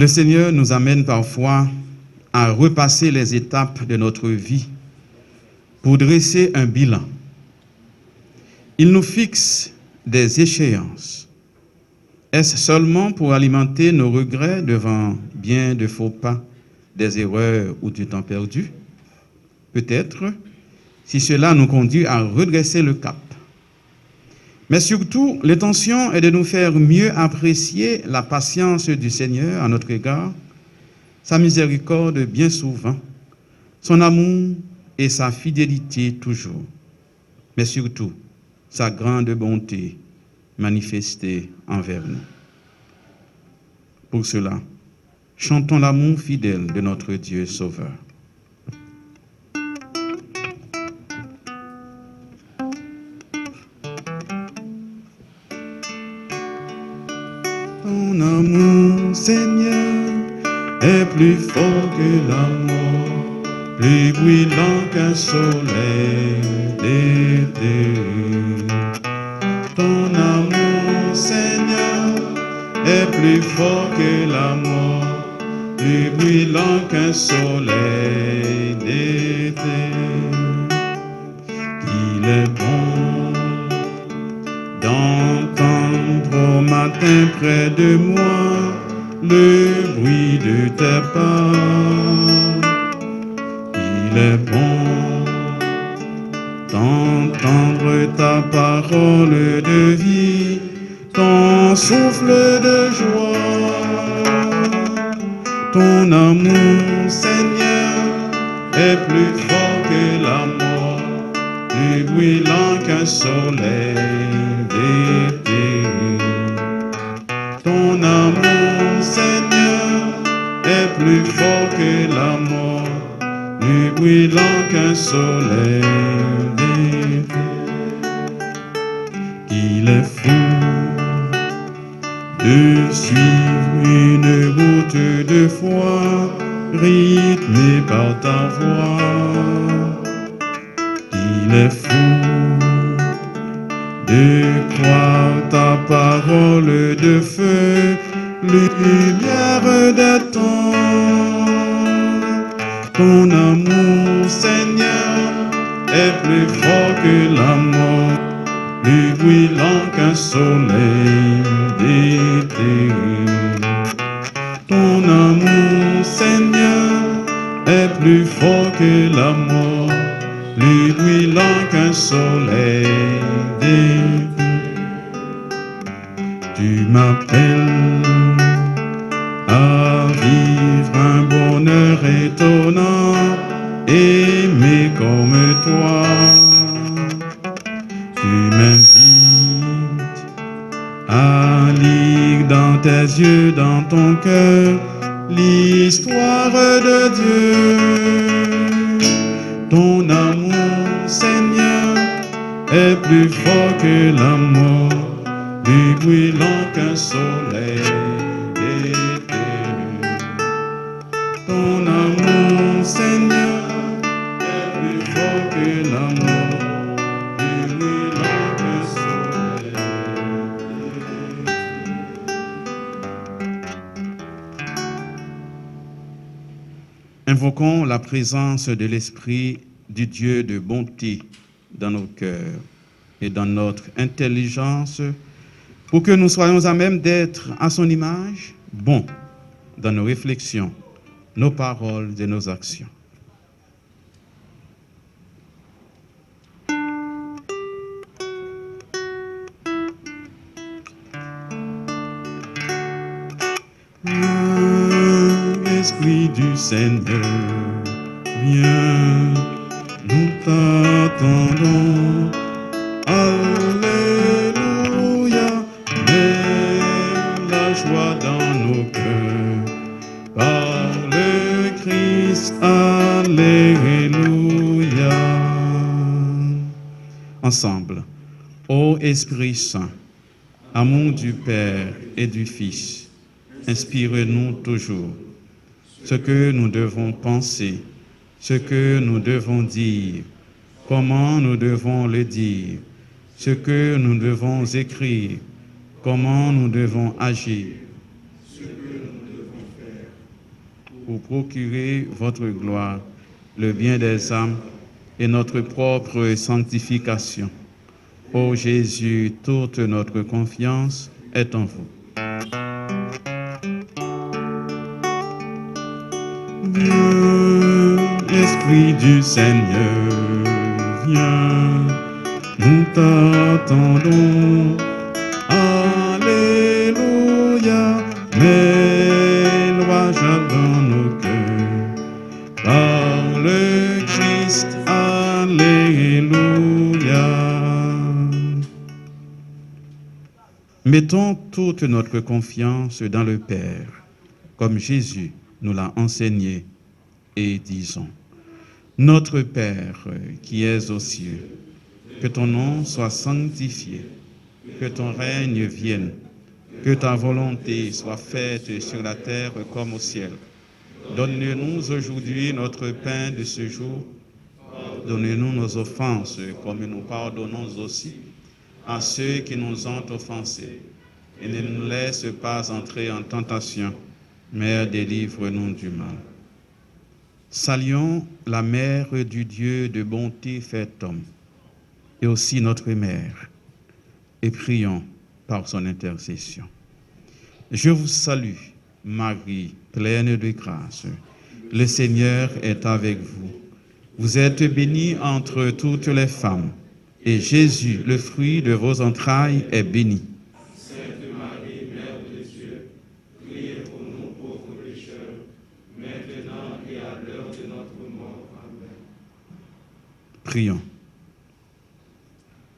Le Seigneur nous amène parfois à repasser les étapes de notre vie pour dresser un bilan. Il nous fixe des échéances. Est-ce seulement pour alimenter nos regrets devant bien de faux pas, des erreurs ou du temps perdu? Peut-être, si cela nous conduit à redresser le cap. Mais surtout, l'intention est de nous faire mieux apprécier la patience du Seigneur à notre égard, sa miséricorde bien souvent, son amour et sa fidélité toujours, mais surtout sa grande bonté manifestée envers nous. Pour cela, chantons l'amour fidèle de notre Dieu Sauveur. Ton amour, Seigneur, est plus fort que la mort, plus brillant qu'un soleil d'été. Ton amour, Seigneur, est plus fort que la mort, plus brillant qu'un soleil d'été. Il est bon d'entendre au matin près de moi le bruit de tes pas. Il est bon d'entendre ta parole de vie, ton souffle de joie. Ton amour, Seigneur, est plus fort que la mort, plus brillant qu'un soleil d'été. Ton amour, Seigneur, est plus fort que la mort, plus brillant qu'un soleil d'été. Il est fou de suivre une route de foi rythmée par ta voix. Il est fou de croire ta parole de feu, lumière des temps. Ton amour, Seigneur, est plus fort que la mort, plus brillant qu'un soleil d'été. Ton amour, Seigneur, est plus fort que la mort, plus brillant qu'un soleil d'été. Tu m'appelles à vivre un bonheur étonnant, aimer comme toi. Tu m'invites à lire dans tes yeux, dans ton cœur, l'histoire de Dieu. Ton amour, Seigneur, est plus fort que la mort, plus brillant qu'un soleil d'été. Ton amour, Seigneur, est plus fort que la mort, plus brillant qu'un soleil d'été. Invoquons la présence de l'Esprit du Dieu de bonté dans nos cœurs et dans notre intelligence, pour que nous soyons à même d'être à son image, bons dans nos réflexions, nos paroles et nos actions. Esprit du Seigneur, viens, nous t'attendons. Alléluia, mets la joie dans nos cœurs, par le Christ, alléluia. Ensemble, ô Esprit Saint, amour du Père et du Fils, inspire-nous toujours ce que nous devons penser, ce que nous devons dire, comment nous devons le dire, ce que nous devons écrire, comment nous devons agir, ce que nous devons faire. pour procurer votre gloire, le bien des âmes et notre propre sanctification. Ô Jésus, toute notre confiance est en vous. Viens, Esprit du Seigneur, viens, nous t'attendons. Alléluia, mets l'orage dans nos cœurs, par le Christ, Alléluia. Mettons toute notre confiance dans le Père, comme Jésus nous l'a enseigné, et disons: Notre Père qui es aux cieux, que ton nom soit sanctifié, que ton règne vienne, que ta volonté soit faite sur la terre comme au ciel. Donne-nous aujourd'hui notre pain de ce jour. Donne-nous nos offenses comme nous pardonnons aussi à ceux qui nous ont offensés. Et ne nous laisse pas entrer en tentation, mais délivre-nous du mal. Saluons la Mère du Dieu de bonté fait homme, et aussi notre Mère, et prions par son intercession. Je vous salue, Marie, pleine de grâce. Le Seigneur est avec vous. Vous êtes bénie entre toutes les femmes, et Jésus, le fruit de vos entrailles, est béni. Sainte Marie, Mère de Dieu, priez pour nous pauvres pécheurs, maintenant et à l'heure de notre mort. Amen. Prions.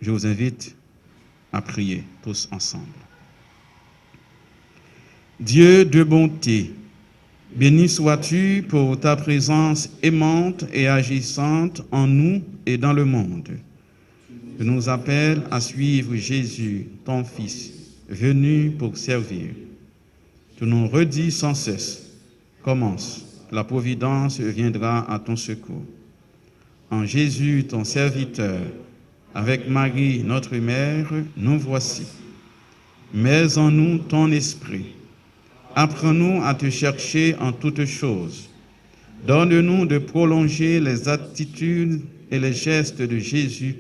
Je vous invite à prier tous ensemble. Dieu de bonté, béni sois-tu pour ta présence aimante et agissante en nous et dans le monde. Tu nous appelles à suivre Jésus, ton Fils, venu pour servir. Tu nous redis sans cesse: commence, la providence viendra à ton secours. En Jésus, ton serviteur, avec Marie, notre mère, nous voici. Mets en nous ton esprit. Apprends-nous à te chercher en toutes choses. Donne-nous de prolonger les attitudes et les gestes de Jésus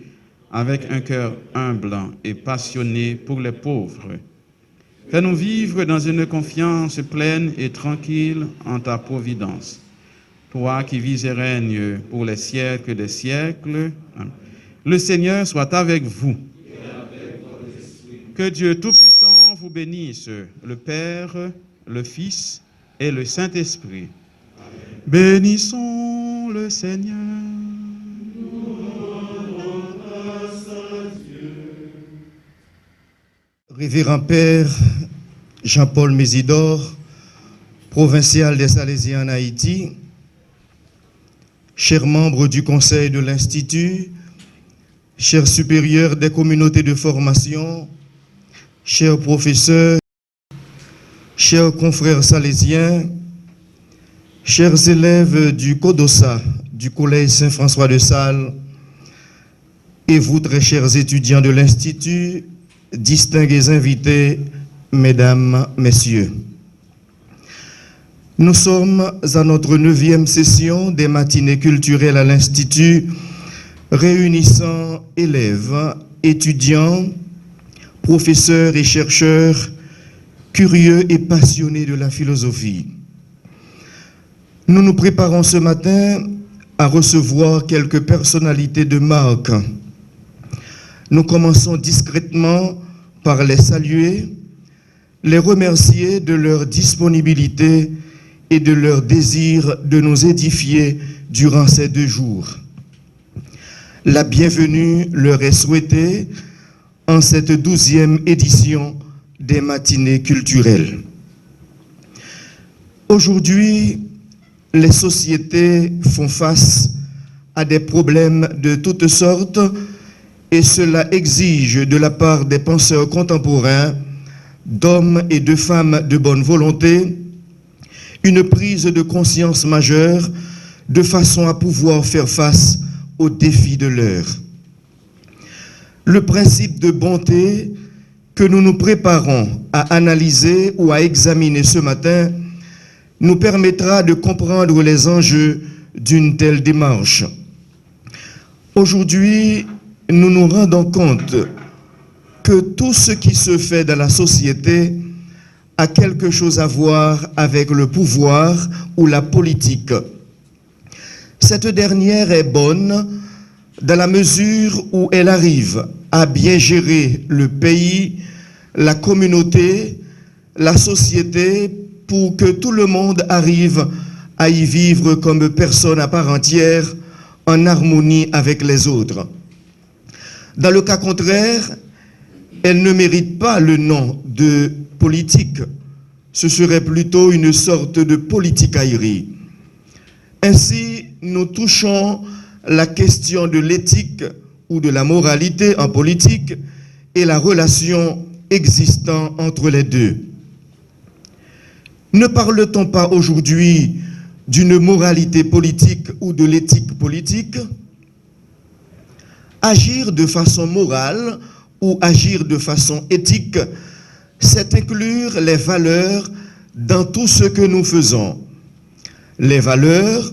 avec un cœur humble et passionné pour les pauvres. Fais-nous vivre dans une confiance pleine et tranquille en ta providence. Toi qui vis et règnes pour les siècles des siècles, le Seigneur soit avec vous. Que Dieu Tout-Puissant vous bénisse, le Père, le Fils et le Saint-Esprit. Bénissons le Seigneur. Révérend Père Jean-Paul Mésidor, provincial des Salésiens en Haïti, chers membres du Conseil de l'Institut, chers supérieurs des communautés de formation, chers professeurs, chers confrères salésiens, chers élèves du CODOSA, du Collège Saint-François de Sales, et vous, très chers étudiants de l'Institut, distingués invités, mesdames, messieurs. Nous sommes à notre 9e session des matinées culturelles à l'Institut, réunissant élèves, étudiants, professeurs et chercheurs curieux et passionnés de la philosophie. Nous nous préparons ce matin à recevoir quelques personnalités de marque. Nous commençons discrètement par les saluer, les remercier de leur disponibilité et de leur désir de nous édifier durant ces 2 jours. La bienvenue leur est souhaitée en cette 12e édition des matinées culturelles. Aujourd'hui, les sociétés font face à des problèmes de toutes sortes et cela exige de la part des penseurs contemporains, d'hommes et de femmes de bonne volonté, une prise de conscience majeure de façon à pouvoir faire face aux défis de l'heure. Le principe de bonté que nous nous préparons à analyser ou à examiner ce matin nous permettra de comprendre les enjeux d'une telle démarche. Aujourd'hui, nous nous rendons compte que tout ce qui se fait dans la société a quelque chose à voir avec le pouvoir ou la politique. Cette dernière est bonne dans la mesure où elle arrive à bien gérer le pays, la communauté, la société, pour que tout le monde arrive à y vivre comme personne à part entière, en harmonie avec les autres. Dans le cas contraire, elle ne mérite pas le nom de politique. Ce serait plutôt une sorte de politicaillerie. Ainsi, nous touchons la question de l'éthique ou de la moralité en politique et la relation existant entre les deux. Ne parle-t-on pas aujourd'hui d'une moralité politique ou de l'éthique politique? Agir de façon morale ou agir de façon éthique, c'est inclure les valeurs dans tout ce que nous faisons. Les valeurs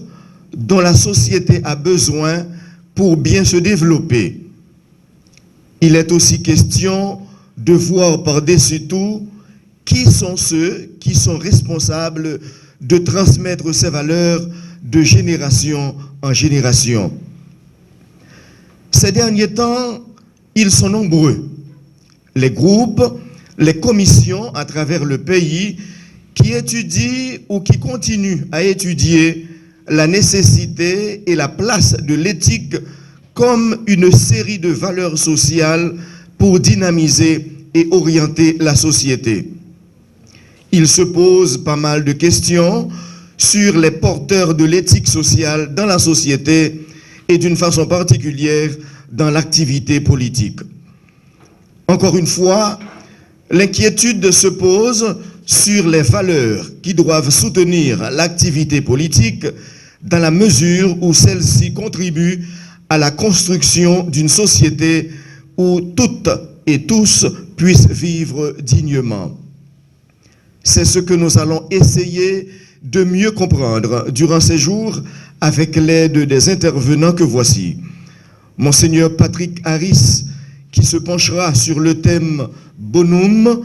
dont la société a besoin pour bien se développer. Il est aussi question de voir par-dessus tout qui sont ceux qui sont responsables de transmettre ces valeurs de génération en génération. Ces derniers temps, ils sont nombreux. Les groupes, les commissions à travers le pays qui étudient ou qui continuent à étudier la nécessité et la place de l'éthique comme une série de valeurs sociales pour dynamiser et orienter la société. Il se pose pas mal de questions sur les porteurs de l'éthique sociale dans la société et d'une façon particulière dans l'activité politique. Encore une fois, l'inquiétude se pose sur les valeurs qui doivent soutenir l'activité politique dans la mesure où celle-ci contribue à la construction d'une société où toutes et tous puissent vivre dignement. C'est ce que nous allons essayer de mieux comprendre durant ces jours avec l'aide des intervenants que voici. Monseigneur Patrick Harris, qui se penchera sur le thème bonum.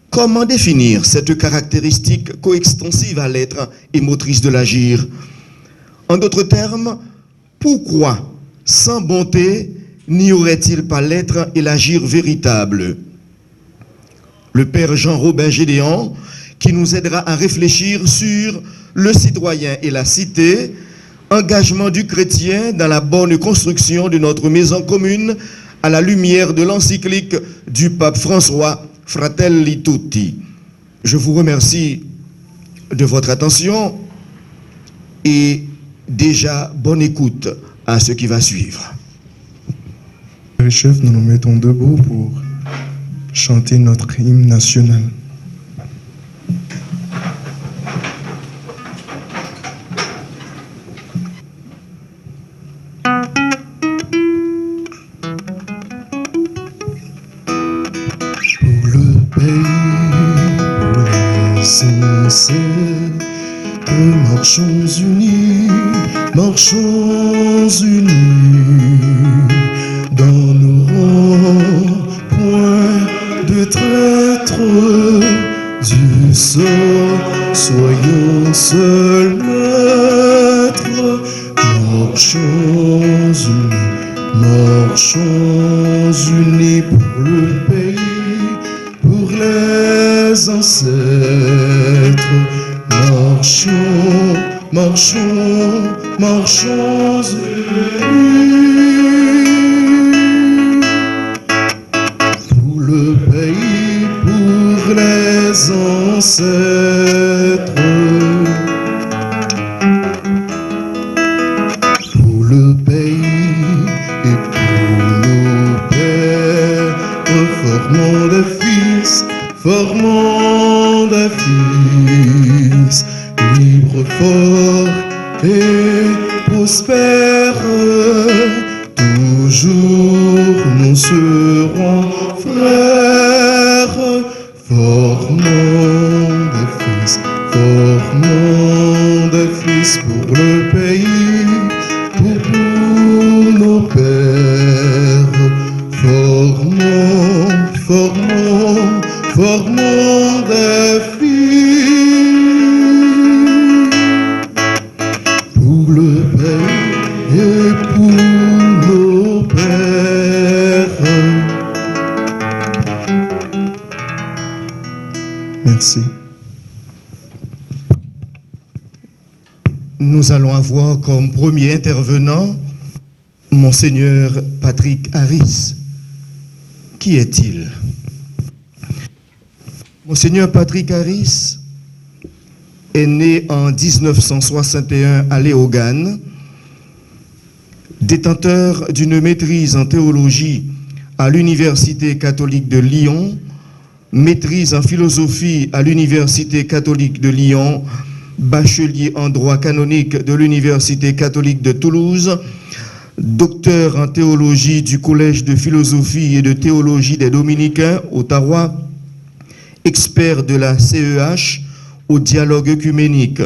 Comment définir cette caractéristique coextensive à l'être et motrice de l'agir? En d'autres termes, pourquoi, sans bonté, n'y aurait-il pas l'être et l'agir véritable? Le Père Jean-Robin Gédéon, qui nous aidera à réfléchir sur le citoyen et la cité, engagement du chrétien dans la bonne construction de notre maison commune à la lumière de l'encyclique du pape François, Fratelli Tutti. Je vous remercie de votre attention et déjà bonne écoute à ce qui va suivre. Père et chef, nous nous mettons debout pour chanter notre hymne national. Marchons unis, dans nos rangs, point de traître du sort, soyons seuls maîtres. Marchons unis pour le pays, pour les ancêtres. Marchons unis pour le pays, pour les ancêtres, pour le pays et pour nos pères, formons des fils, libres, forts et prospères. Toujours nous serons frères, formons des fils, formons le pays, pour nos pères. Formons, formons, formons des filles pour le pays et pour nos pères. Merci. Nous allons avoir comme premier intervenant Monseigneur Patrick Harris. Qui est-il? Monseigneur Patrick Harris est né en 1961 à Léogane, détenteur d'une maîtrise en théologie à l'Université catholique de Lyon, maîtrise en philosophie à l'Université catholique de Lyon, bachelier en droit canonique de l'Université catholique de Toulouse, docteur en théologie du Collège de philosophie et de théologie des Dominicains, Ottawa, expert de la CEH au dialogue œcuménique,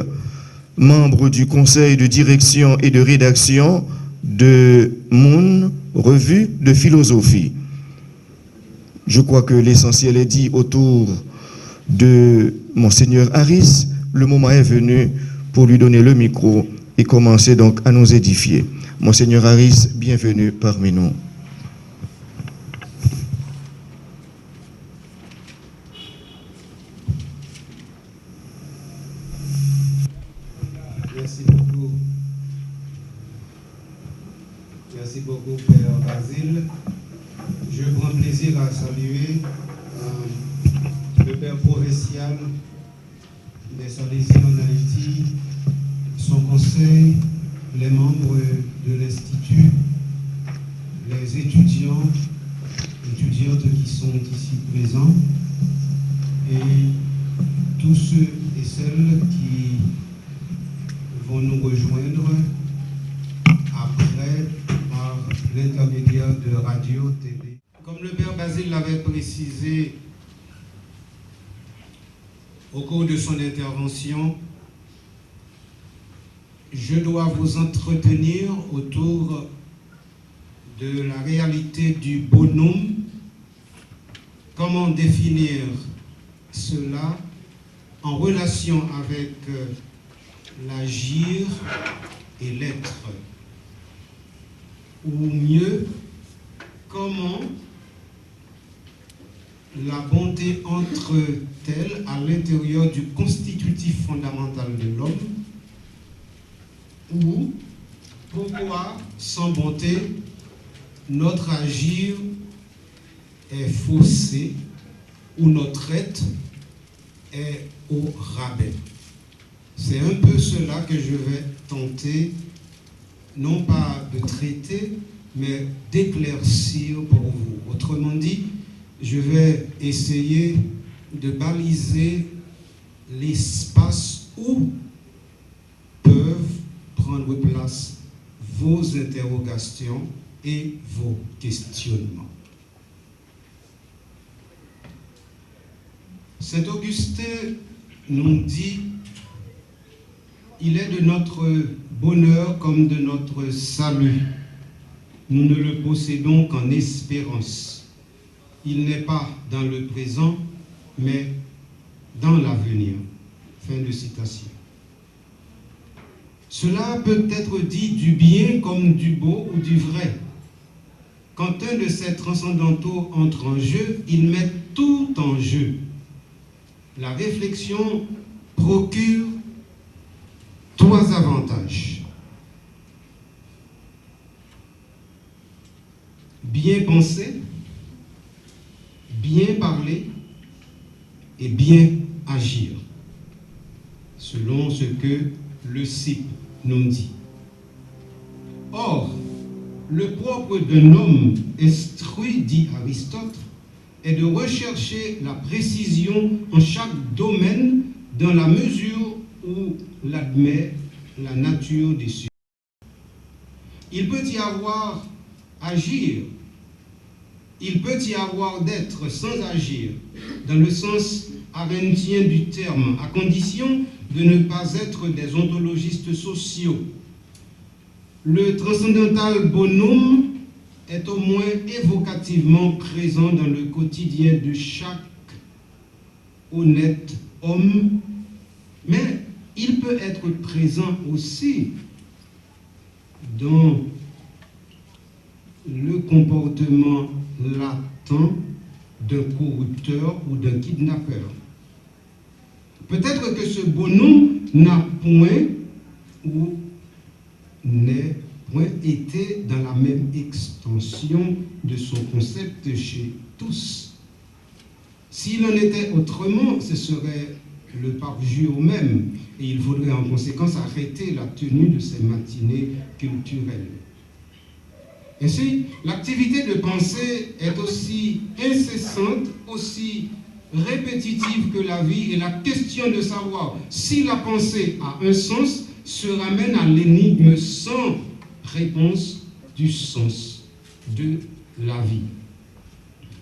membre du conseil de direction et de rédaction de Moon, revue de philosophie. Je crois que l'essentiel est dit autour de Monseigneur Harris. Le moment est venu pour lui donner le micro et commencer donc à nous édifier. Monseigneur Harris, bienvenue parmi nous. Merci beaucoup. Merci beaucoup, Père Basile. Je prends plaisir à saluer le Père provincial des Salésiens en Haïti, son conseil, les membres de l'Institut, les étudiantes qui sont ici présents et tous ceux et celles qui vont nous rejoindre après par l'intermédiaire de radio, télé. Comme le Père Basile l'avait précisé au cours de son intervention, je dois vous entretenir autour de la réalité du bonhomme. Comment définir cela en relation avec l'agir et l'être? Ou mieux, comment la bonté entre-t-elle à l'intérieur du constitutif fondamental de l'homme? Ou pourquoi, sans bonté, notre agir est faussé ou notre être est au rabais? C'est un peu cela que je vais tenter, non pas de traiter, mais d'éclaircir pour vous. Autrement dit, je vais essayer de baliser l'espace où peuvent prendre place vos interrogations et vos questionnements. Saint Augustin nous dit: il est de notre bonheur comme de notre salut. Nous ne le possédons qu'en espérance. Il n'est pas dans le présent, mais dans l'avenir. Fin de citation. Cela peut être dit du bien comme du beau ou du vrai. Quand un de ces transcendantaux entre en jeu, il met tout en jeu. La réflexion procure trois avantages. Bien penser, bien parler et bien agir, selon ce que le CIP nous dit. Or, le propre d'un homme instruit, dit Aristote, est de rechercher la précision en chaque domaine dans la mesure où l'admet la nature des sujets. Il peut y avoir agir, il peut y avoir d'être sans agir, dans le sens arendtien du terme, à condition de ne pas être des ontologistes sociaux. Le transcendantal bonhomme est au moins évocativement présent dans le quotidien de chaque honnête homme, mais il peut être présent aussi dans le comportement latent d'un corrupteur ou d'un kidnappeur. Peut-être que ce bonhomme n'a point ou n'est point été dans la même extension de son concept chez tous. S'il en était autrement, ce serait le pape Jules même, et il faudrait en conséquence arrêter la tenue de ces matinées culturelles. Ainsi, l'activité de pensée est aussi incessante, aussi répétitive que la vie, et la question de savoir si la pensée a un sens se ramène à l'énigme sans réponse du sens de la vie.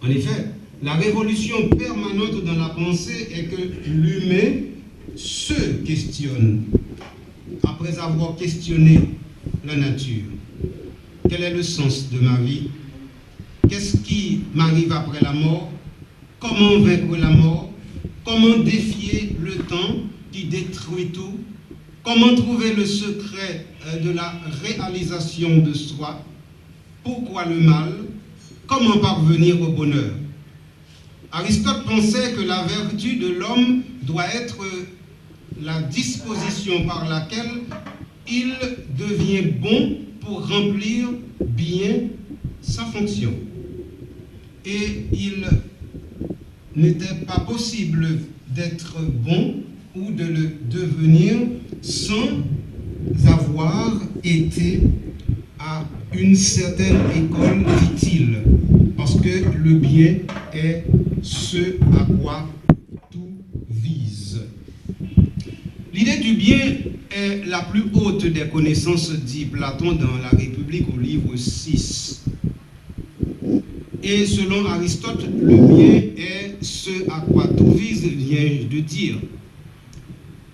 En effet, la révolution permanente dans la pensée est que l'humain se questionne après avoir questionné la nature. Quel est le sens de ma vie? Qu'est-ce qui m'arrive après la mort? Comment vaincre la mort? Comment défier le temps qui détruit tout? Comment trouver le secret de la réalisation de soi? Pourquoi le mal? Comment parvenir au bonheur? Aristote pensait que la vertu de l'homme doit être la disposition par laquelle il devient bon pour remplir bien sa fonction. Et il n'était pas possible d'être bon ou de le devenir sans avoir été à une certaine école, dit-il, parce que le bien est ce à quoi tout vise. L'idée du bien est la plus haute des connaissances, dit Platon dans la République au livre 6. Et selon Aristote, le bien est ce à quoi tout vise, vient de dire.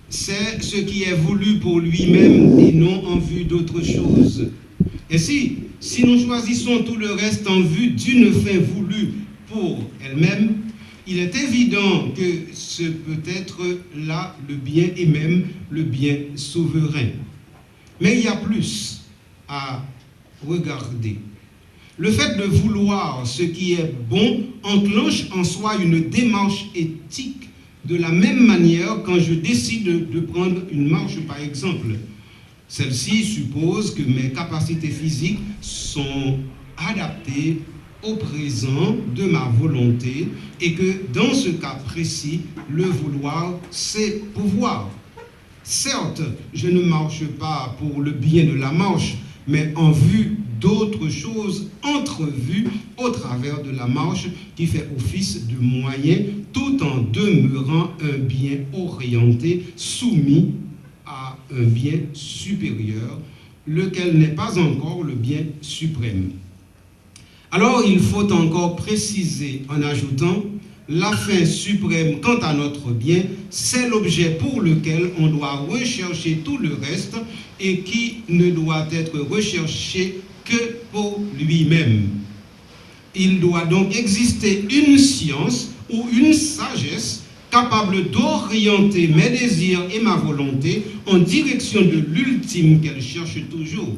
C'est ce qui est voulu pour lui-même et non en vue d'autre chose. Et si nous choisissons tout le reste en vue d'une fin voulue pour elle-même, il est évident que ce peut être là le bien et même le bien souverain. Mais il y a plus à regarder. Le fait de vouloir ce qui est bon enclenche en soi une démarche éthique de la même manière quand je décide de prendre une marche, par exemple. Celle-ci suppose que mes capacités physiques sont adaptées au présent de ma volonté et que dans ce cas précis, le vouloir, c'est pouvoir. Certes, je ne marche pas pour le bien de la marche, mais en vue d'autres choses entrevues au travers de la marche qui fait office de moyen tout en demeurant un bien orienté, soumis à un bien supérieur, lequel n'est pas encore le bien suprême. Alors il faut encore préciser en ajoutant, la fin suprême quant à notre bien, c'est l'objet pour lequel on doit rechercher tout le reste et qui ne doit être recherché que pour lui-même. Il doit donc exister une science ou une sagesse capable d'orienter mes désirs et ma volonté en direction de l'ultime qu'elle cherche toujours.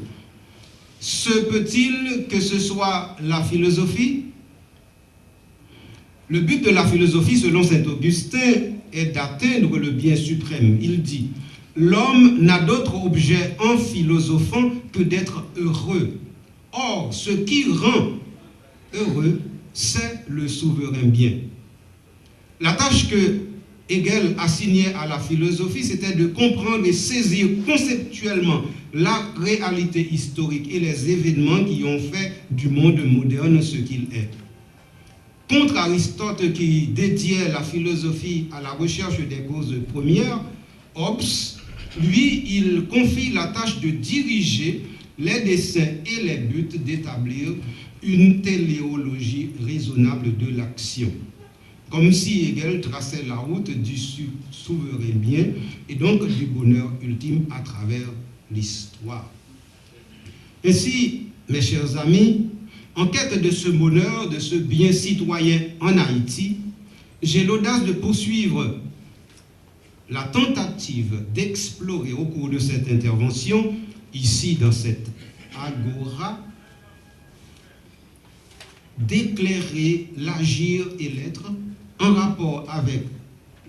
Se peut-il que ce soit la philosophie? Le but de la philosophie, selon saint Augustin, est d'atteindre le bien suprême. Il dit, l'homme n'a d'autre objet en philosophant que d'être heureux. Or, ce qui rend heureux, c'est le souverain bien. La tâche que Hegel assignait à la philosophie, c'était de comprendre et saisir conceptuellement la réalité historique et les événements qui ont fait du monde moderne ce qu'il est. Contre Aristote qui dédiait la philosophie à la recherche des causes premières, Hobbes, lui, il confie la tâche de diriger les desseins et les buts d'établir une téléologie raisonnable de l'action. comme si Hegel traçait la route du souverain bien et donc du bonheur ultime à travers l'histoire. Ainsi, mes chers amis, en quête de ce bonheur, de ce bien citoyen en Haïti, j'ai l'audace de poursuivre la tentative d'explorer au cours de cette intervention, ici dans cette agora, d'éclairer l'agir et l'être en rapport avec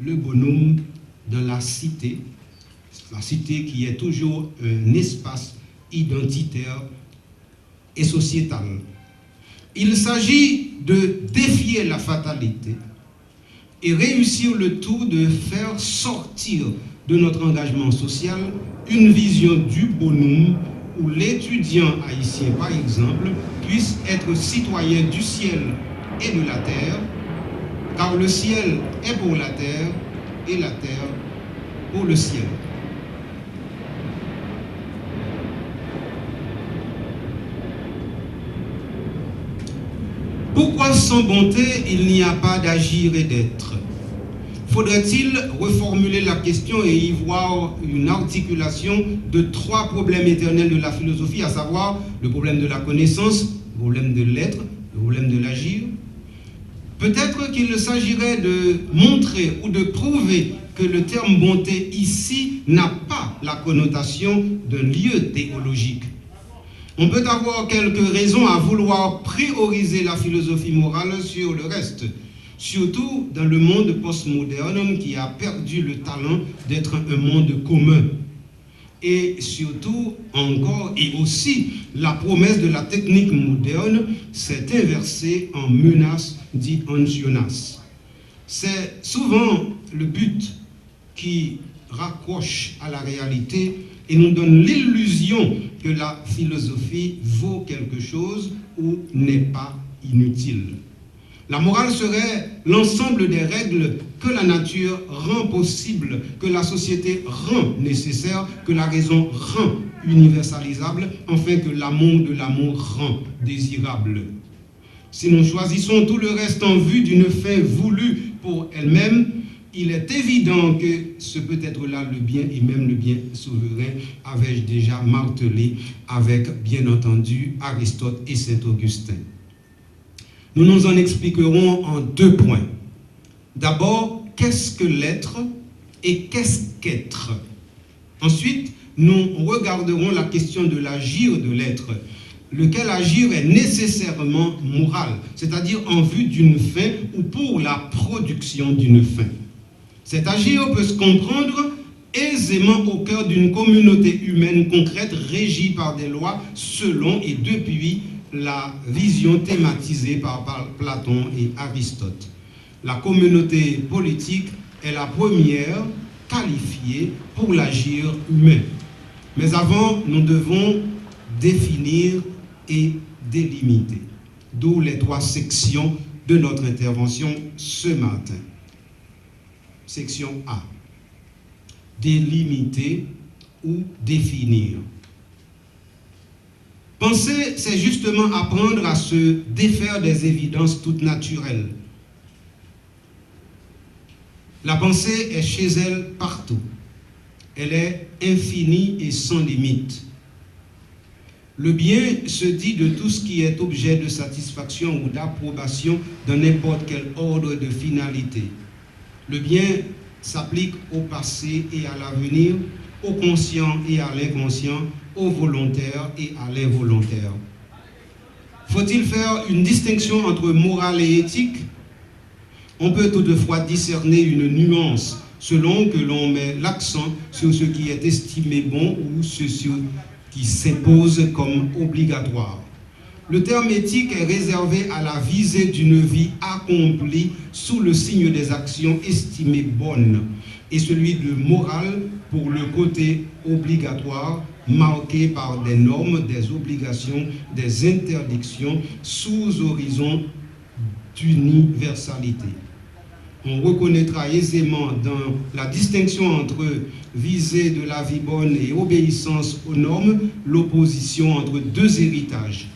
le bonhomme dans la cité qui est toujours un espace identitaire et sociétal. Il s'agit de défier la fatalité et réussir le tout de faire sortir de notre engagement social une vision du bonhomme où l'étudiant haïtien, par exemple, puisse être citoyen du ciel et de la terre, car le ciel est pour la terre et la terre pour le ciel. Pourquoi sans bonté il n'y a pas d'agir et d'être? Faudrait-il reformuler la question et y voir une articulation de trois problèmes éternels de la philosophie, à savoir le problème de la connaissance, le problème de l'être, le problème de l'agir? Peut-être qu'il s'agirait de montrer ou de prouver que le terme bonté ici n'a pas la connotation d'un lieu théologique. On peut avoir quelques raisons à vouloir prioriser la philosophie morale sur le reste, surtout dans le monde postmoderne qui a perdu le talent d'être un monde commun. Et surtout, encore et aussi, la promesse de la technique moderne s'est inversée en menace, dit Ancionas. C'est souvent le but qui raccroche à la réalité et nous donne l'illusion que la philosophie vaut quelque chose ou n'est pas inutile. La morale serait l'ensemble des règles que la nature rend possible, que la société rend nécessaire, que la raison rend universalisable, enfin que l'amour de l'amour rend désirable. Si nous choisissons tout le reste en vue d'une fin voulue pour elle-même, il est évident que ce peut être là le bien et même le bien souverain, avais-je déjà martelé avec, bien entendu, Aristote et Saint-Augustin. Nous nous en expliquerons en deux points. D'abord, qu'est-ce que l'être et qu'est-ce qu'être? Ensuite, nous regarderons la question de l'agir de l'être, lequel agir est nécessairement moral, c'est-à-dire en vue d'une fin ou pour la production d'une fin. Cet agir peut se comprendre aisément au cœur d'une communauté humaine concrète régie par des lois selon et depuis la vision thématisée par Platon et Aristote. La communauté politique est la première qualifiée pour l'agir humain. Mais avant, nous devons définir et délimiter. D'où les trois sections de notre intervention ce matin. Section A. Délimiter ou définir. Penser, c'est justement apprendre à se défaire des évidences toutes naturelles. La pensée est chez elle partout. Elle est infinie et sans limite. Le bien se dit de tout ce qui est objet de satisfaction ou d'approbation dans n'importe quel ordre de finalité. Le bien s'applique au passé et à l'avenir, au conscient et à l'inconscient, au volontaire et à l'involontaire. Faut-il faire une distinction entre morale et éthique? On peut toutefois discerner une nuance selon que l'on met l'accent sur ce qui est estimé bon ou sur ce qui s'impose comme obligatoire. Le terme éthique est réservé à la visée d'une vie accomplie sous le signe des actions estimées bonnes et celui de morale pour le côté obligatoire marqué par des normes, des obligations, des interdictions sous horizon d'universalité. On reconnaîtra aisément dans la distinction entre visée de la vie bonne et obéissance aux normes l'opposition entre deux héritages.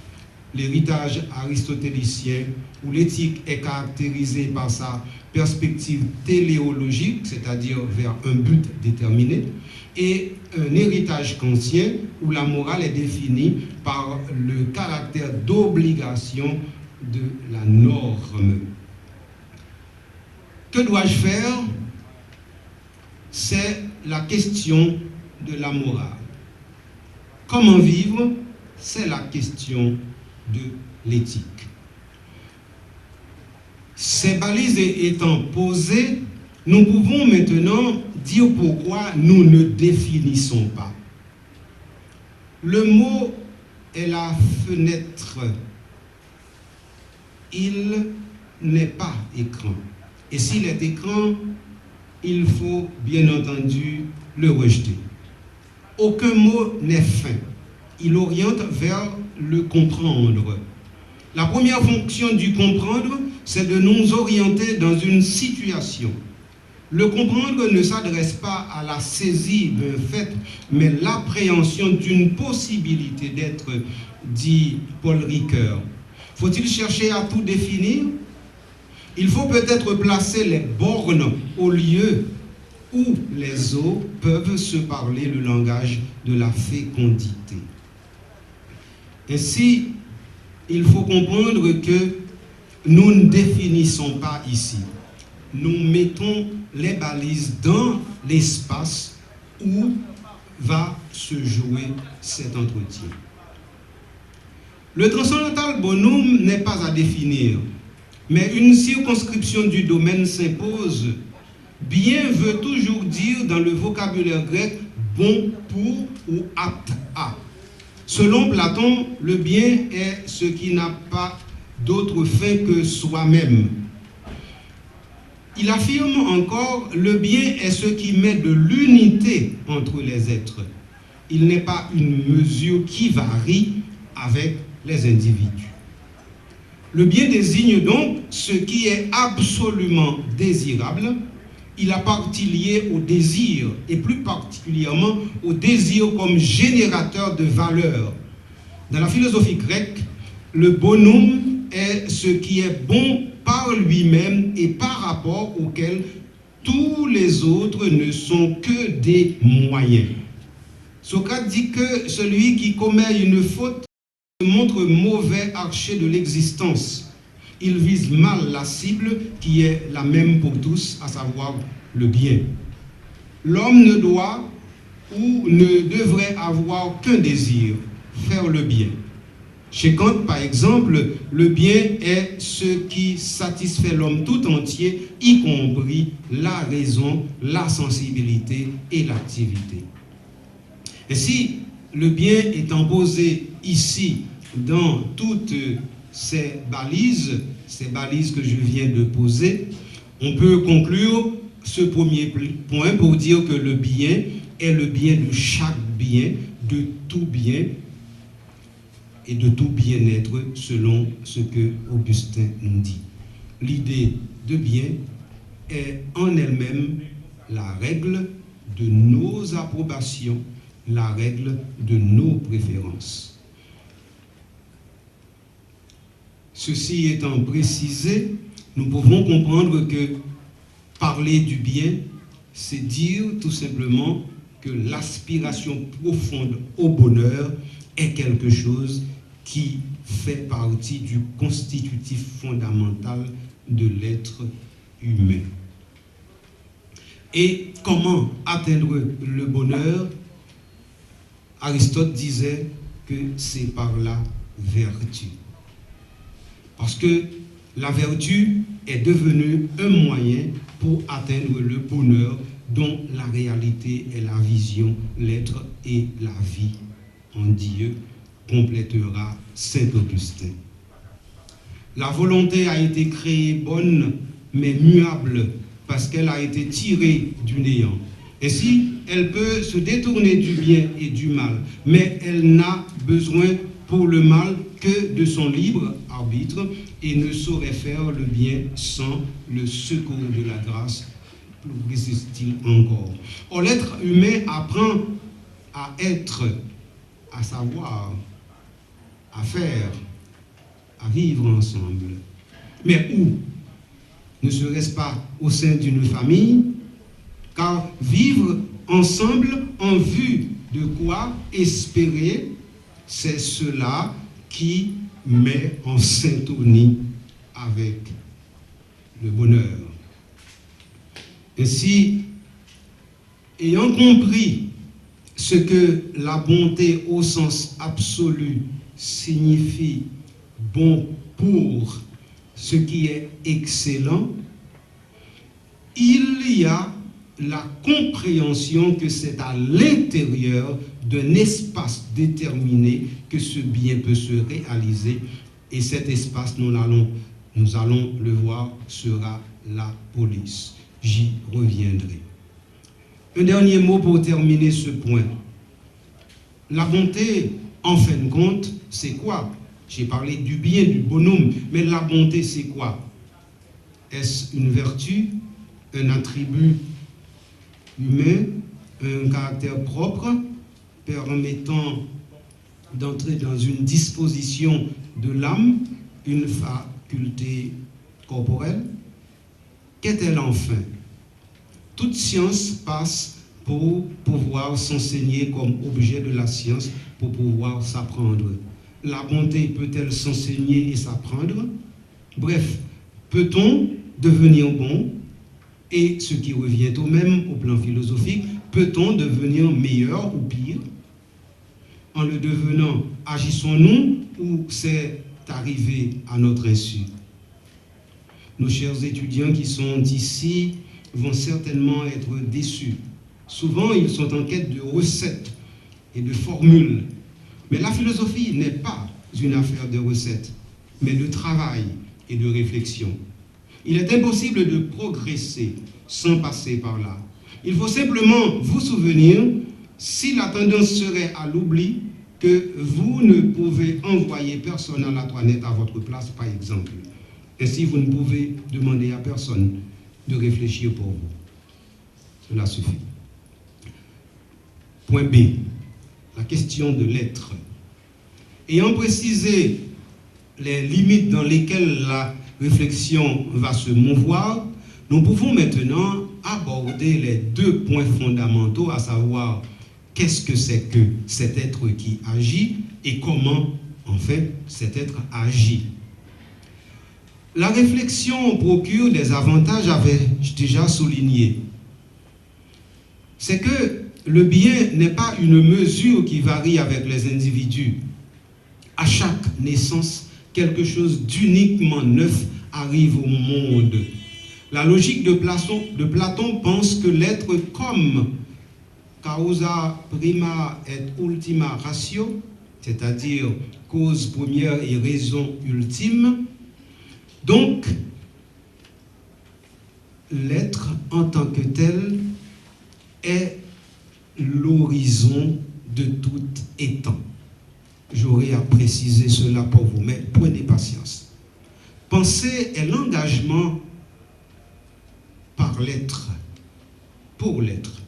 l'héritage aristotélicien, où l'éthique est caractérisée par sa perspective téléologique, c'est-à-dire vers un but déterminé, et un héritage kantien, où la morale est définie par le caractère d'obligation de la norme. Que dois-je faire? C'est la question de la morale. Comment vivre? C'est la question de l'éthique. Ces balises étant posées, nous pouvons maintenant dire pourquoi nous ne définissons pas. Le mot est la fenêtre. Il n'est pas écran. Et s'il est écran, il faut bien entendu le rejeter. Aucun mot n'est fin. Il oriente vers le comprendre. La première fonction du comprendre, c'est de nous orienter dans une situation. Le comprendre ne s'adresse pas à la saisie d'un fait, mais l'appréhension d'une possibilité d'être, dit Paul Ricoeur. Faut-il chercher à tout définir? Il faut peut-être placer les bornes au lieu où les eaux peuvent se parler le langage de la fécondité. Ainsi, il faut comprendre que nous ne définissons pas ici. Nous mettons les balises dans l'espace où va se jouer cet entretien. Le transcendantal bonum n'est pas à définir, mais une circonscription du domaine s'impose. Bien veut toujours dire dans le vocabulaire grec bon pour ou apte à. Selon Platon, le bien est ce qui n'a pas d'autre fin que soi-même. Il affirme encore, le bien est ce qui met de l'unité entre les êtres. Il n'est pas une mesure qui varie avec les individus. Le bien désigne donc ce qui est absolument désirable. Il a partie liée au désir, et plus particulièrement au désir comme générateur de valeur. Dans la philosophie grecque, le bonum est ce qui est bon par lui-même et par rapport auquel tous les autres ne sont que des moyens. Socrate dit que celui qui commet une faute se montre mauvais archer de l'existence. Il vise mal la cible qui est la même pour tous, à savoir le bien. L'homme ne doit ou ne devrait avoir qu'un désir, faire le bien. Chez Kant, par exemple, le bien est ce qui satisfait l'homme tout entier, y compris la raison, la sensibilité et l'activité. Ainsi, le bien étant posé ici dans toutes ces balises que je viens de poser, on peut conclure ce premier point pour dire que le bien est le bien de chaque bien, de tout bien et de tout bien-être selon ce que Augustin nous dit. L'idée de bien est en elle-même la règle de nos approbations, la règle de nos préférences. Ceci étant précisé, nous pouvons comprendre que parler du bien, c'est dire tout simplement que l'aspiration profonde au bonheur est quelque chose qui fait partie du constitutif fondamental de l'être humain. Et comment atteindre le bonheur? Aristote disait que c'est par la vertu. Parce que la vertu est devenue un moyen pour atteindre le bonheur dont la réalité est la vision, l'être et la vie en Dieu, complétera saint Augustin. La volonté a été créée bonne, mais muable, parce qu'elle a été tirée du néant. Ainsi, elle peut se détourner du bien et du mal, mais elle n'a besoin pour le mal que de son libre arbitre et ne saurait faire le bien sans le secours de la grâce, précise-t-il encore. Or, l'être humain apprend à être, à savoir, à faire, à vivre ensemble. Mais où? Ne serait-ce pas au sein d'une famille? Car vivre ensemble en vue de quoi espérer, c'est cela qui met en syntonie avec le bonheur. Ainsi, ayant compris ce que la bonté au sens absolu signifie bon pour ce qui est excellent, il y a la compréhension que c'est à l'intérieur d'un espace déterminé que ce bien peut se réaliser, et cet espace, nous allons le voir, sera la police. J'y reviendrai. Un dernier mot pour terminer ce point. La bonté, en fin de compte, c'est quoi? J'ai parlé du bien, du bonhomme, mais la bonté, c'est quoi? Est-ce une vertu, un attribut humain, un caractère propre, permettant d'entrer dans une disposition de l'âme, une faculté corporelle? Qu'est-elle enfin? Toute science passe pour pouvoir s'enseigner comme objet de la science, pour pouvoir s'apprendre. La bonté peut-elle s'enseigner et s'apprendre? Bref, peut-on devenir bon? Et ce qui revient au même au plan philosophique, peut-on devenir meilleur ou pire? En le devenant, agissons-nous ou c'est arrivé à notre insu? Nos chers étudiants qui sont ici vont certainement être déçus. Souvent, ils sont en quête de recettes et de formules. Mais la philosophie n'est pas une affaire de recettes, mais de travail et de réflexion. Il est impossible de progresser sans passer par là. Il faut simplement vous souvenir, si la tendance serait à l'oubli, que vous ne pouvez envoyer personne à la toilette à votre place, par exemple. Ainsi, vous ne pouvez demander à personne de réfléchir pour vous. Cela suffit. Point B, la question de l'être. Ayant précisé les limites dans lesquelles la réflexion va se mouvoir, nous pouvons maintenant aborder les deux points fondamentaux, à savoir qu'est-ce que c'est que cet être qui agit et comment, en fait, cet être agit. La réflexion procure des avantages, j'avais déjà souligné. C'est que le bien n'est pas une mesure qui varie avec les individus. À chaque naissance, quelque chose d'uniquement neuf arrive au monde. La logique de Platon pense que l'être comme causa prima et ultima ratio, c'est-à-dire cause première et raison ultime. Donc, l'être en tant que tel est l'horizon de tout étant. J'aurai à préciser cela pour vous, mais prenez patience. Penser est l'engagement par l'être, pour l'être.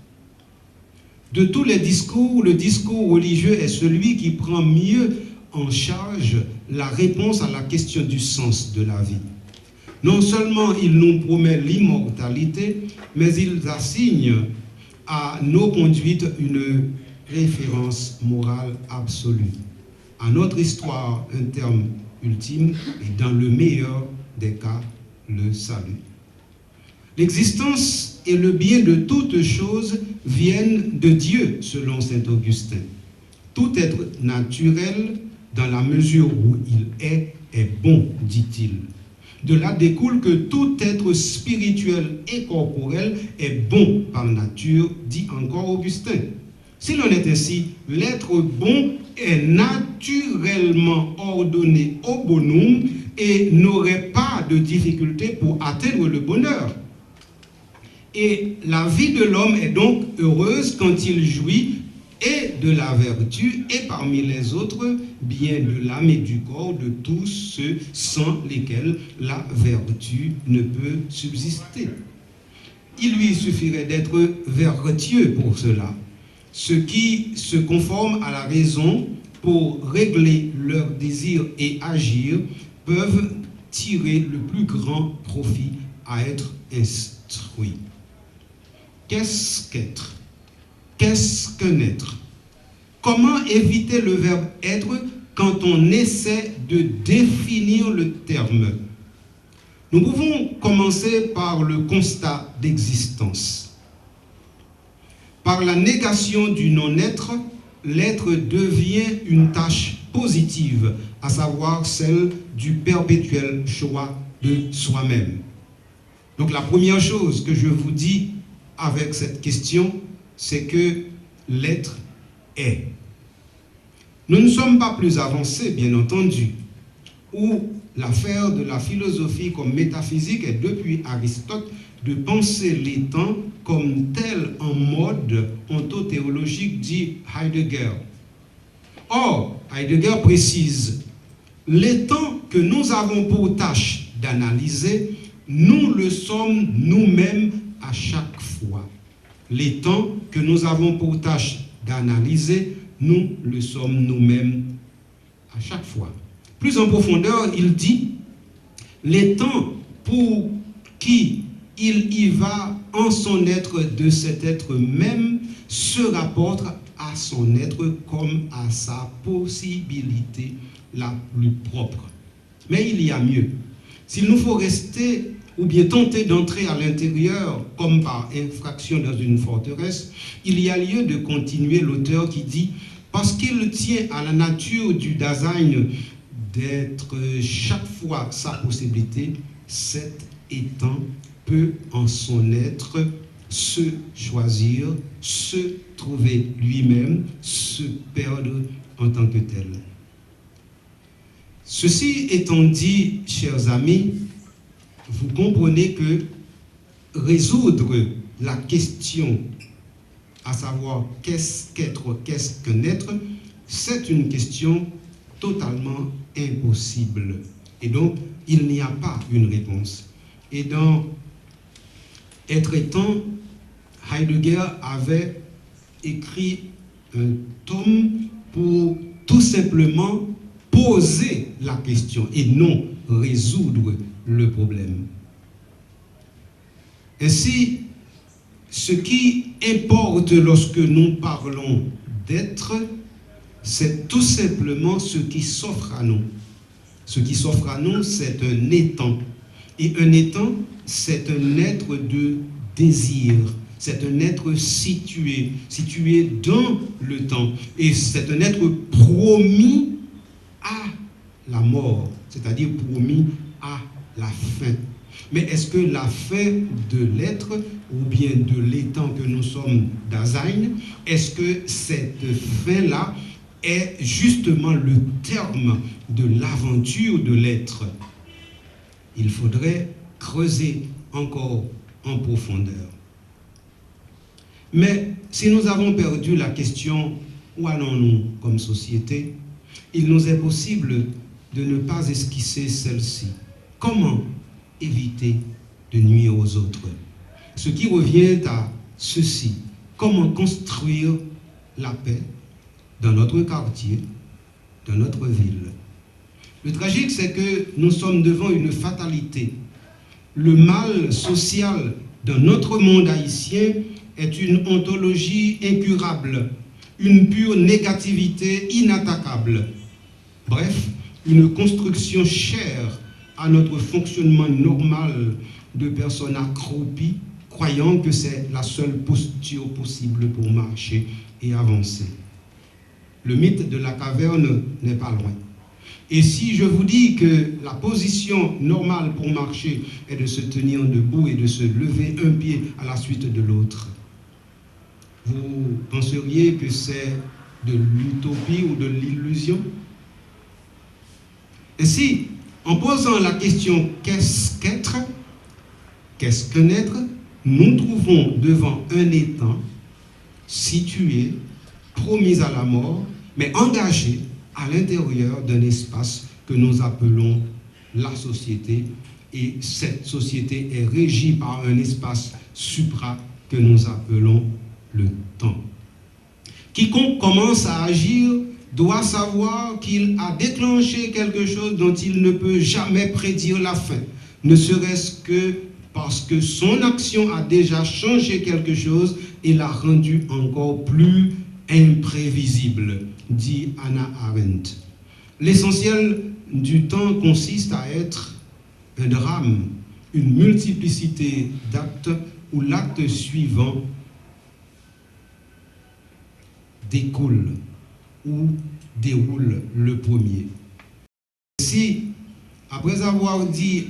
De tous les discours, le discours religieux est celui qui prend mieux en charge la réponse à la question du sens de la vie. Non seulement il nous promet l'immortalité, mais il assigne à nos conduites une référence morale absolue. À notre histoire, un terme ultime et dans le meilleur des cas, le salut. L'existence et le bien de toutes choses viennent de Dieu, selon saint Augustin. Tout être naturel, dans la mesure où il est bon, dit-il. De là découle que tout être spirituel et corporel est bon par nature, dit encore Augustin. S'il en est ainsi, l'être bon est naturellement ordonné au bonhomme et n'aurait pas de difficulté pour atteindre le bonheur. Et la vie de l'homme est donc heureuse quand il jouit et de la vertu et parmi les autres biens de l'âme et du corps de tous ceux sans lesquels la vertu ne peut subsister. Il lui suffirait d'être vertueux pour cela. Ceux qui se conforment à la raison pour régler leurs désirs et agir peuvent tirer le plus grand profit à être instruits. Qu'est-ce qu'être? Qu'est-ce qu'un être? Comment éviter le verbe être quand on essaie de définir le terme? Nous pouvons commencer par le constat d'existence. Par la négation du non-être, l'être devient une tâche positive, à savoir celle du perpétuel choix de soi-même. Donc la première chose que je vous dis avec cette question, c'est que l'être est. Nous ne sommes pas plus avancés, bien entendu, où l'affaire de la philosophie comme métaphysique est depuis Aristote de penser les temps comme tel en mode ontothéologique, dit Heidegger. Or, Heidegger précise, les temps que nous avons pour tâche d'analyser, nous le sommes nous-mêmes à chaque fois. Les temps que nous avons pour tâche d'analyser, nous le sommes nous-mêmes à chaque fois. Plus en profondeur, il dit, les temps pour qui il y va en son être de cet être même se rapporte à son être comme à sa possibilité la plus propre. Mais il y a mieux. S'il nous faut rester ou bien tenter d'entrer à l'intérieur comme par infraction dans une forteresse, il y a lieu de continuer l'auteur qui dit « Parce qu'il tient à la nature du Dasein d'être chaque fois sa possibilité, cet étant peut en son être se choisir, se trouver lui-même, se perdre en tant que tel. » Ceci étant dit, chers amis, vous comprenez que résoudre la question, à savoir qu'est-ce qu'être, qu'est-ce que naître, c'est une question totalement impossible. Et donc, il n'y a pas une réponse. Et dans Être étant, Heidegger avait écrit un tome pour tout simplement poser la question et non résoudre le problème. Ainsi, ce qui importe lorsque nous parlons d'être, c'est tout simplement ce qui s'offre à nous. Ce qui s'offre à nous, c'est un étant. Et un étant, c'est un être de désir. C'est un être situé dans le temps. Et c'est un être promis à la mort, c'est-à-dire promis à la fin. Mais est-ce que la fin de l'être, ou bien de l'étant que nous sommes Dasein, est-ce que cette fin-là est justement le terme de l'aventure de l'être? Il faudrait creuser encore en profondeur. Mais si nous avons perdu la question « Où allons-nous comme société ?», il nous est possible de ne pas esquisser celle-ci. Comment éviter de nuire aux autres? Ce qui revient à ceci. Comment construire la paix dans notre quartier, dans notre ville? Le tragique, c'est que nous sommes devant une fatalité. Le mal social dans notre monde haïtien est une ontologie incurable, une pure négativité inattaquable. Bref, une construction chère à notre fonctionnement normal de personnes accroupies, croyant que c'est la seule posture possible pour marcher et avancer. Le mythe de la caverne n'est pas loin. Et si je vous dis que la position normale pour marcher est de se tenir debout et de se lever un pied à la suite de l'autre, vous penseriez que c'est de l'utopie ou de l'illusion? Ainsi, en posant la question « qu'est-ce qu'être ?» Qu'est-ce que naître? Nous trouvons devant un étant situé, promis à la mort, mais engagé à l'intérieur d'un espace que nous appelons la société. Et cette société est régie par un espace supra que nous appelons le temps. Quiconque commence à agir doit savoir qu'il a déclenché quelque chose dont il ne peut jamais prédire la fin, ne serait-ce que parce que son action a déjà changé quelque chose et l'a rendu encore plus imprévisible, dit Hannah Arendt. L'essentiel du temps consiste à être un drame, une multiplicité d'actes où l'acte suivant découle ou déroule le premier. Si, après avoir dit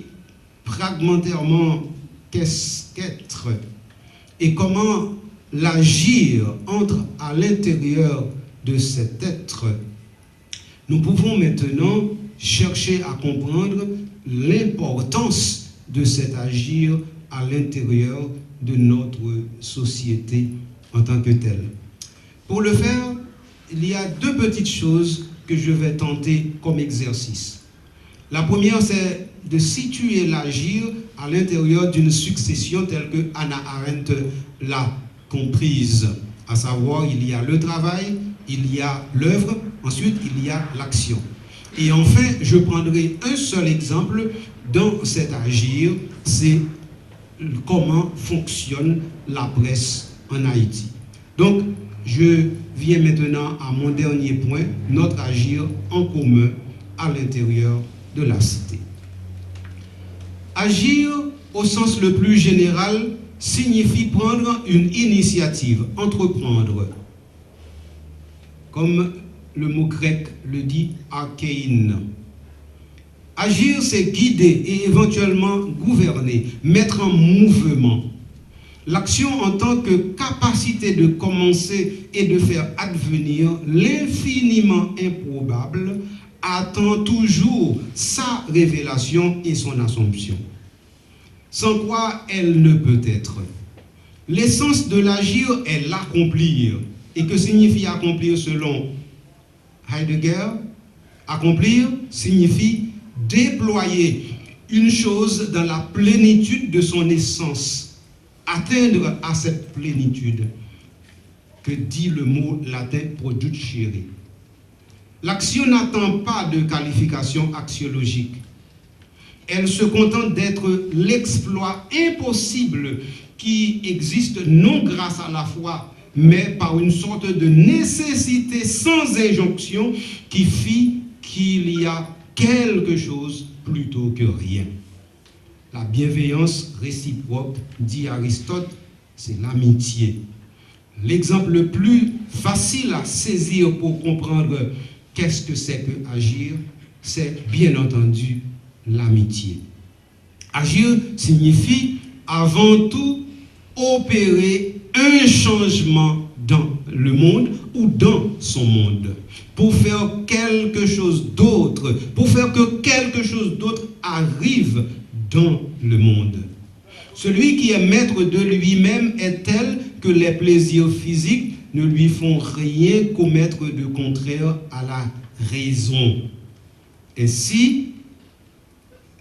fragmentairement qu'est-ce qu'être et comment l'agir entre à l'intérieur de cet être, nous pouvons maintenant chercher à comprendre l'importance de cet agir à l'intérieur de notre société en tant que telle. Pour le faire, il y a deux petites choses que je vais tenter comme exercice. La première, c'est de situer l'agir à l'intérieur d'une succession telle que Hannah Arendt l'a comprise. À savoir, il y a le travail, il y a l'œuvre, ensuite il y a l'action. Et enfin, je prendrai un seul exemple dans cet agir, c'est comment fonctionne la presse en Haïti. Donc, je viens maintenant à mon dernier point, notre agir en commun à l'intérieur de la cité. Agir au sens le plus général signifie prendre une initiative, entreprendre. Comme le mot grec le dit, archéin. Agir, c'est guider et éventuellement gouverner, mettre en mouvement. L'action en tant que capacité de commencer et de faire advenir l'infiniment improbable attend toujours sa révélation et son assomption. Sans quoi elle ne peut être. L'essence de l'agir est l'accomplir. Et que signifie accomplir selon Heidegger? Accomplir signifie déployer une chose dans la plénitude de son essence, atteindre à cette plénitude que dit le mot latin producere. L'action n'attend pas de qualification axiologique. Elle se contente d'être l'exploit impossible qui existe non grâce à la foi, mais par une sorte de nécessité sans injonction qui fit qu'il y a quelque chose plutôt que rien. La bienveillance réciproque, dit Aristote, c'est l'amitié. L'exemple le plus facile à saisir pour comprendre qu'est-ce que c'est que agir, c'est bien entendu l'amitié. Agir signifie avant tout opérer un changement dans le monde ou dans son monde, pour faire quelque chose d'autre, pour faire que quelque chose d'autre arrive dans le monde. Celui qui est maître de lui-même est tel que les plaisirs physiques ne lui font rien commettre de contraire à la raison. Ainsi,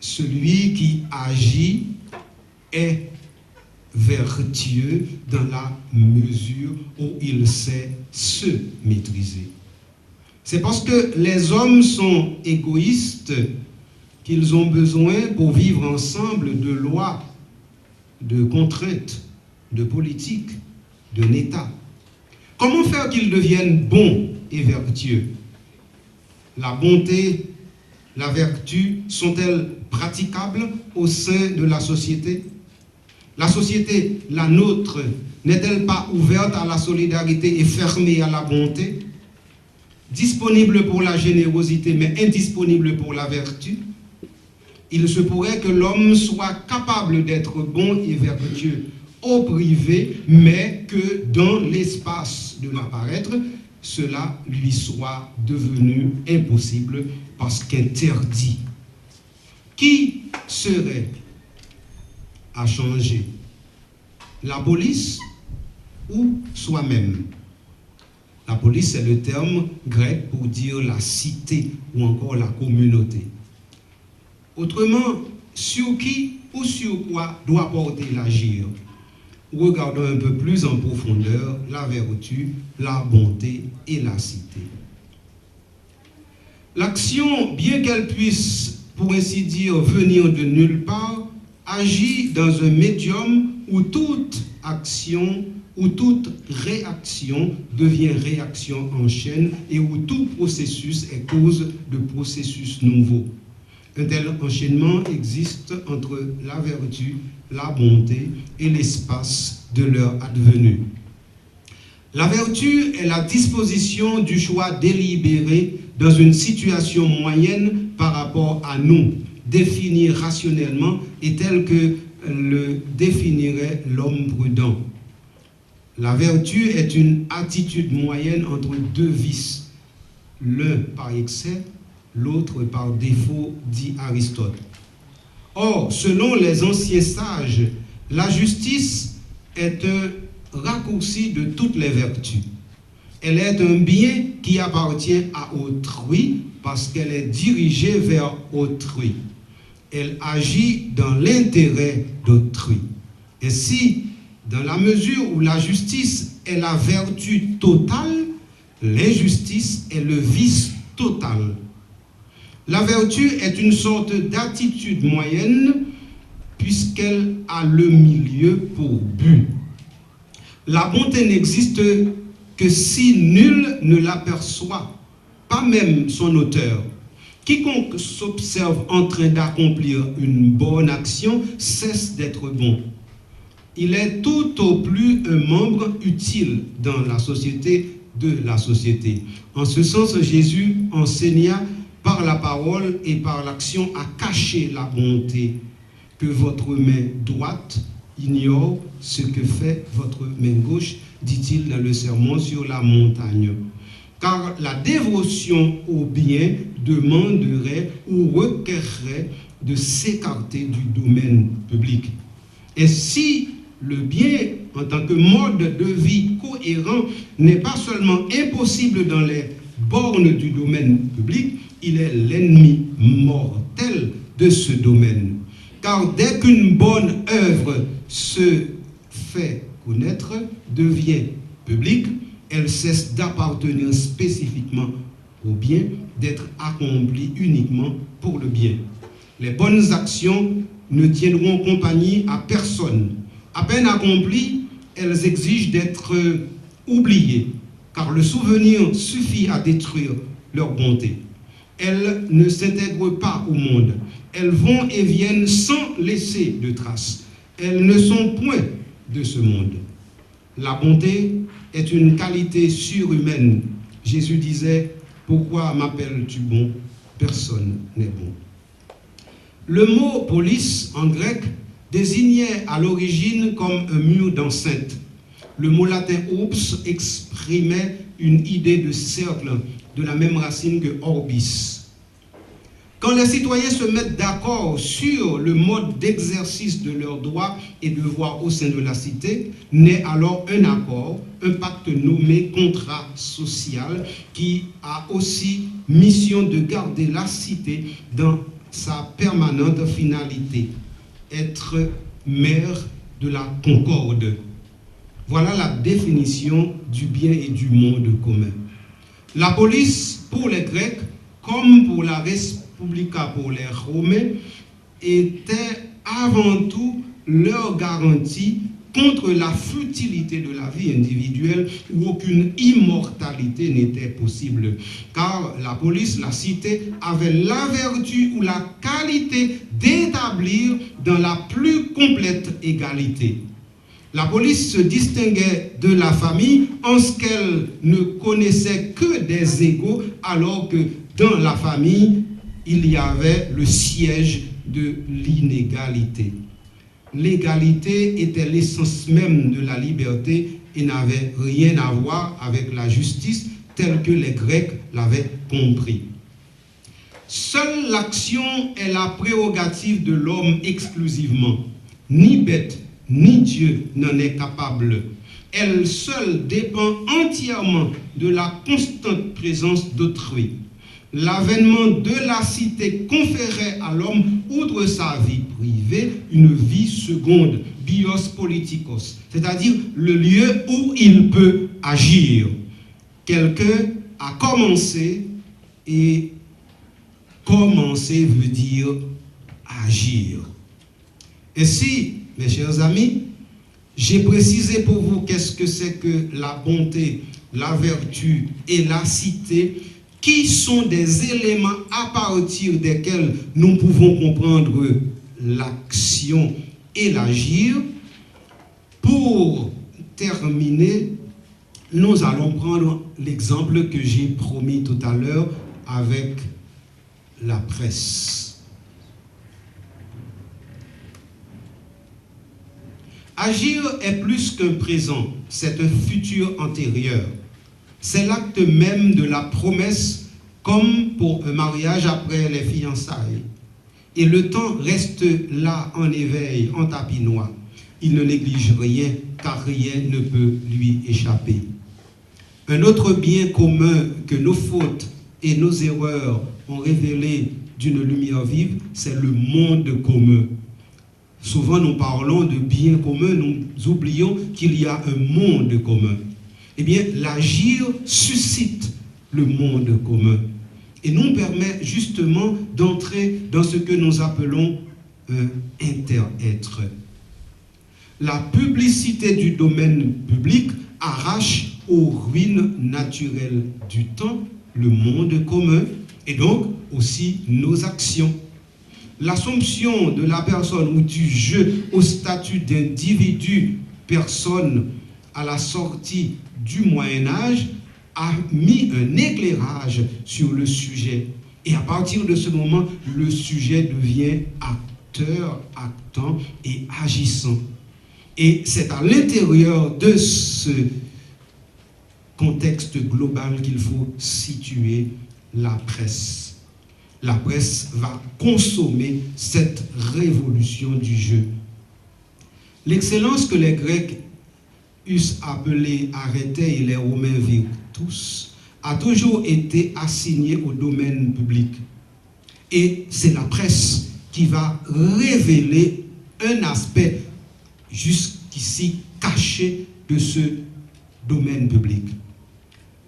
celui qui agit est vertueux dans la mesure où il sait se maîtriser. C'est parce que les hommes sont égoïstes qu'ils ont besoin pour vivre ensemble de lois, de contraintes, de politiques, d'un État. Comment faire qu'ils deviennent bons et vertueux? La bonté, la vertu sont-elles praticables au sein de la société? La société, la nôtre, n'est-elle pas ouverte à la solidarité et fermée à la bonté? Disponible pour la générosité, mais indisponible pour la vertu? Il se pourrait que l'homme soit capable d'être bon et vertueux au privé, mais que dans l'espace de l'apparaître, cela lui soit devenu impossible parce qu'interdit. Qui serait à changer? La police ou soi-même? La police, c'est le terme grec pour dire la cité ou encore la communauté. Autrement, sur qui ou sur quoi doit porter l'agir? Regardons un peu plus en profondeur la vertu, la bonté et la cité. L'action, bien qu'elle puisse, pour ainsi dire, venir de nulle part, agit dans un médium où toute action où toute réaction devient réaction en chaîne et où tout processus est cause de processus nouveau. Un tel enchaînement existe entre la vertu, la bonté et l'espace de leur advenu. La vertu est la disposition du choix délibéré dans une situation moyenne par rapport à nous, définie rationnellement et telle que le définirait l'homme prudent. La vertu est une attitude moyenne entre deux vices, l'un par excès, l'autre par défaut, dit Aristote. Or, selon les anciens sages, la justice est un raccourci de toutes les vertus. Elle est un bien qui appartient à autrui parce qu'elle est dirigée vers autrui. Elle agit dans l'intérêt d'autrui. Ainsi, dans la mesure où la justice est la vertu totale, l'injustice est le vice total. La vertu est une sorte d'attitude moyenne puisqu'elle a le milieu pour but. La bonté n'existe que si nul ne l'aperçoit, pas même son auteur. Quiconque s'observe en train d'accomplir une bonne action cesse d'être bon. Il est tout au plus un membre utile dans la société de la société. En ce sens, Jésus enseigna par la parole et par l'action à cacher la bonté, que votre main droite ignore ce que fait votre main gauche, dit-il dans le sermon sur la montagne. Car la dévotion au bien demanderait ou requerrait de s'écarter du domaine public. Et si le bien, en tant que mode de vie cohérent, n'est pas seulement impossible dans les bornes du domaine public, il est l'ennemi mortel de ce domaine. Car dès qu'une bonne œuvre se fait connaître, devient publique, elle cesse d'appartenir spécifiquement au bien, d'être accomplie uniquement pour le bien. Les bonnes actions ne tiendront compagnie à personne. À peine accomplies, elles exigent d'être oubliées, car le souvenir suffit à détruire leur bonté. Elles ne s'intègrent pas au monde. Elles vont et viennent sans laisser de traces. Elles ne sont point de ce monde. La bonté est une qualité surhumaine. Jésus disait, « Pourquoi m'appelles-tu bon? Personne n'est bon. » Le mot « police » en grec désignait à l'origine comme un mur d'enceinte. Le mot latin « ops » exprimait une idée de cercle, de la même racine que « orbis ». Quand les citoyens se mettent d'accord sur le mode d'exercice de leurs droits et devoirs au sein de la cité, naît alors un accord, un pacte nommé contrat social qui a aussi mission de garder la cité dans sa permanente finalité, être maire de la concorde. Voilà la définition du bien et du monde commun. La police, pour les Grecs, comme pour la Respublica pour les Romains, était avant tout leur garantie contre la futilité de la vie individuelle où aucune immortalité n'était possible. Car la police, la cité, avait la vertu ou la qualité d'établir dans la plus complète égalité. La police se distinguait de la famille en ce qu'elle ne connaissait que des égaux, alors que dans la famille, il y avait le siège de l'inégalité. L'égalité était l'essence même de la liberté et n'avait rien à voir avec la justice telle que les Grecs l'avaient compris. Seule l'action est la prérogative de l'homme exclusivement. Ni bête, ni Dieu n'en est capable. Elle seule dépend entièrement de la constante présence d'autrui. L'avènement de la cité conférait à l'homme, outre sa vie privée, une vie seconde, bios politikos, c'est-à-dire le lieu où il peut agir. Quelqu'un a commencé et commencer veut dire agir. Ainsi, mes chers amis, j'ai précisé pour vous qu'est-ce que c'est que la bonté, la vertu et la cité, qui sont des éléments à partir desquels nous pouvons comprendre l'action et l'agir. Pour terminer, nous allons prendre l'exemple que j'ai promis tout à l'heure avec la presse. Agir est plus qu'un présent, c'est un futur antérieur. C'est l'acte même de la promesse, comme pour un mariage après les fiançailles. Et le temps reste là en éveil, en tapinois. Il ne néglige rien, car rien ne peut lui échapper. Un autre bien commun que nos fautes et nos erreurs ont révélé d'une lumière vive, c'est le monde commun. Souvent nous parlons de bien commun, nous oublions qu'il y a un monde commun. Eh bien, l'agir suscite le monde commun et nous permet justement d'entrer dans ce que nous appelons un inter-être. La publicité du domaine public arrache aux ruines naturelles du temps le monde commun et donc aussi nos actions. L'assomption de la personne ou du jeu au statut d'individu personne à la sortie du Moyen-Âge a mis un éclairage sur le sujet. Et à partir de ce moment, le sujet devient acteur, actant et agissant. Et c'est à l'intérieur de ce contexte global qu'il faut situer la presse. La presse va consommer cette révolution du jeu. L'excellence que les Grecs eussent appelée arete et les Romains virtus a toujours été assignée au domaine public. Et c'est la presse qui va révéler un aspect jusqu'ici caché de ce domaine public.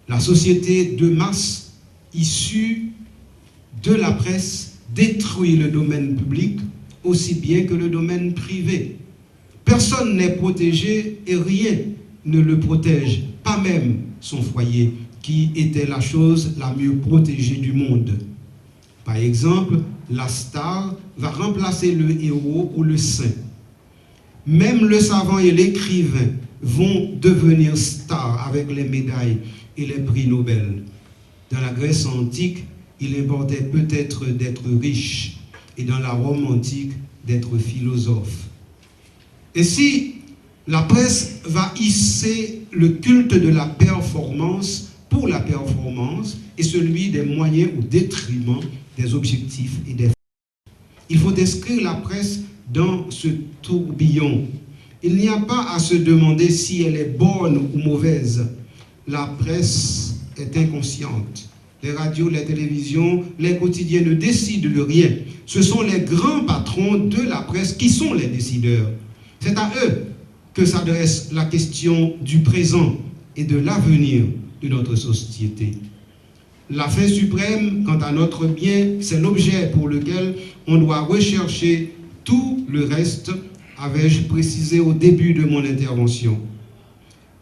La société de masse issue de la presse détruit le domaine public aussi bien que le domaine privé. Personne n'est protégé et rien ne le protège, pas même son foyer, qui était la chose la mieux protégée du monde. Par exemple, la star va remplacer le héros ou le saint. Même le savant et l'écrivain vont devenir stars avec les médailles et les prix Nobel. Dans la Grèce antique, il importait peut-être d'être riche et dans la Rome antique, d'être philosophe. Et si la presse va hisser le culte de la performance pour la performance et celui des moyens au détriment des objectifs et des fins. Il faut inscrire la presse dans ce tourbillon. Il n'y a pas à se demander si elle est bonne ou mauvaise. La presse est inconsciente. Les radios, les télévisions, les quotidiens ne décident de rien. Ce sont les grands patrons de la presse qui sont les décideurs. C'est à eux que s'adresse la question du présent et de l'avenir de notre société. La fin suprême, quant à notre bien, c'est l'objet pour lequel on doit rechercher tout le reste, avais-je précisé au début de mon intervention.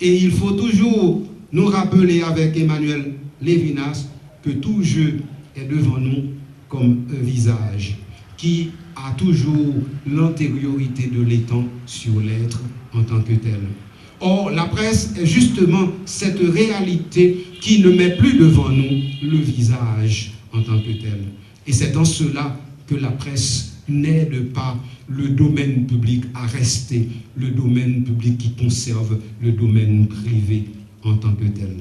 Et il faut toujours nous rappeler avec Emmanuel Lévinas que tout jeu est devant nous comme un visage qui a toujours l'antériorité de l'étant sur l'être en tant que tel. Or, la presse est justement cette réalité qui ne met plus devant nous le visage en tant que tel. Et c'est en cela que la presse n'aide pas le domaine public à rester le domaine public qui conserve le domaine privé en tant que tel.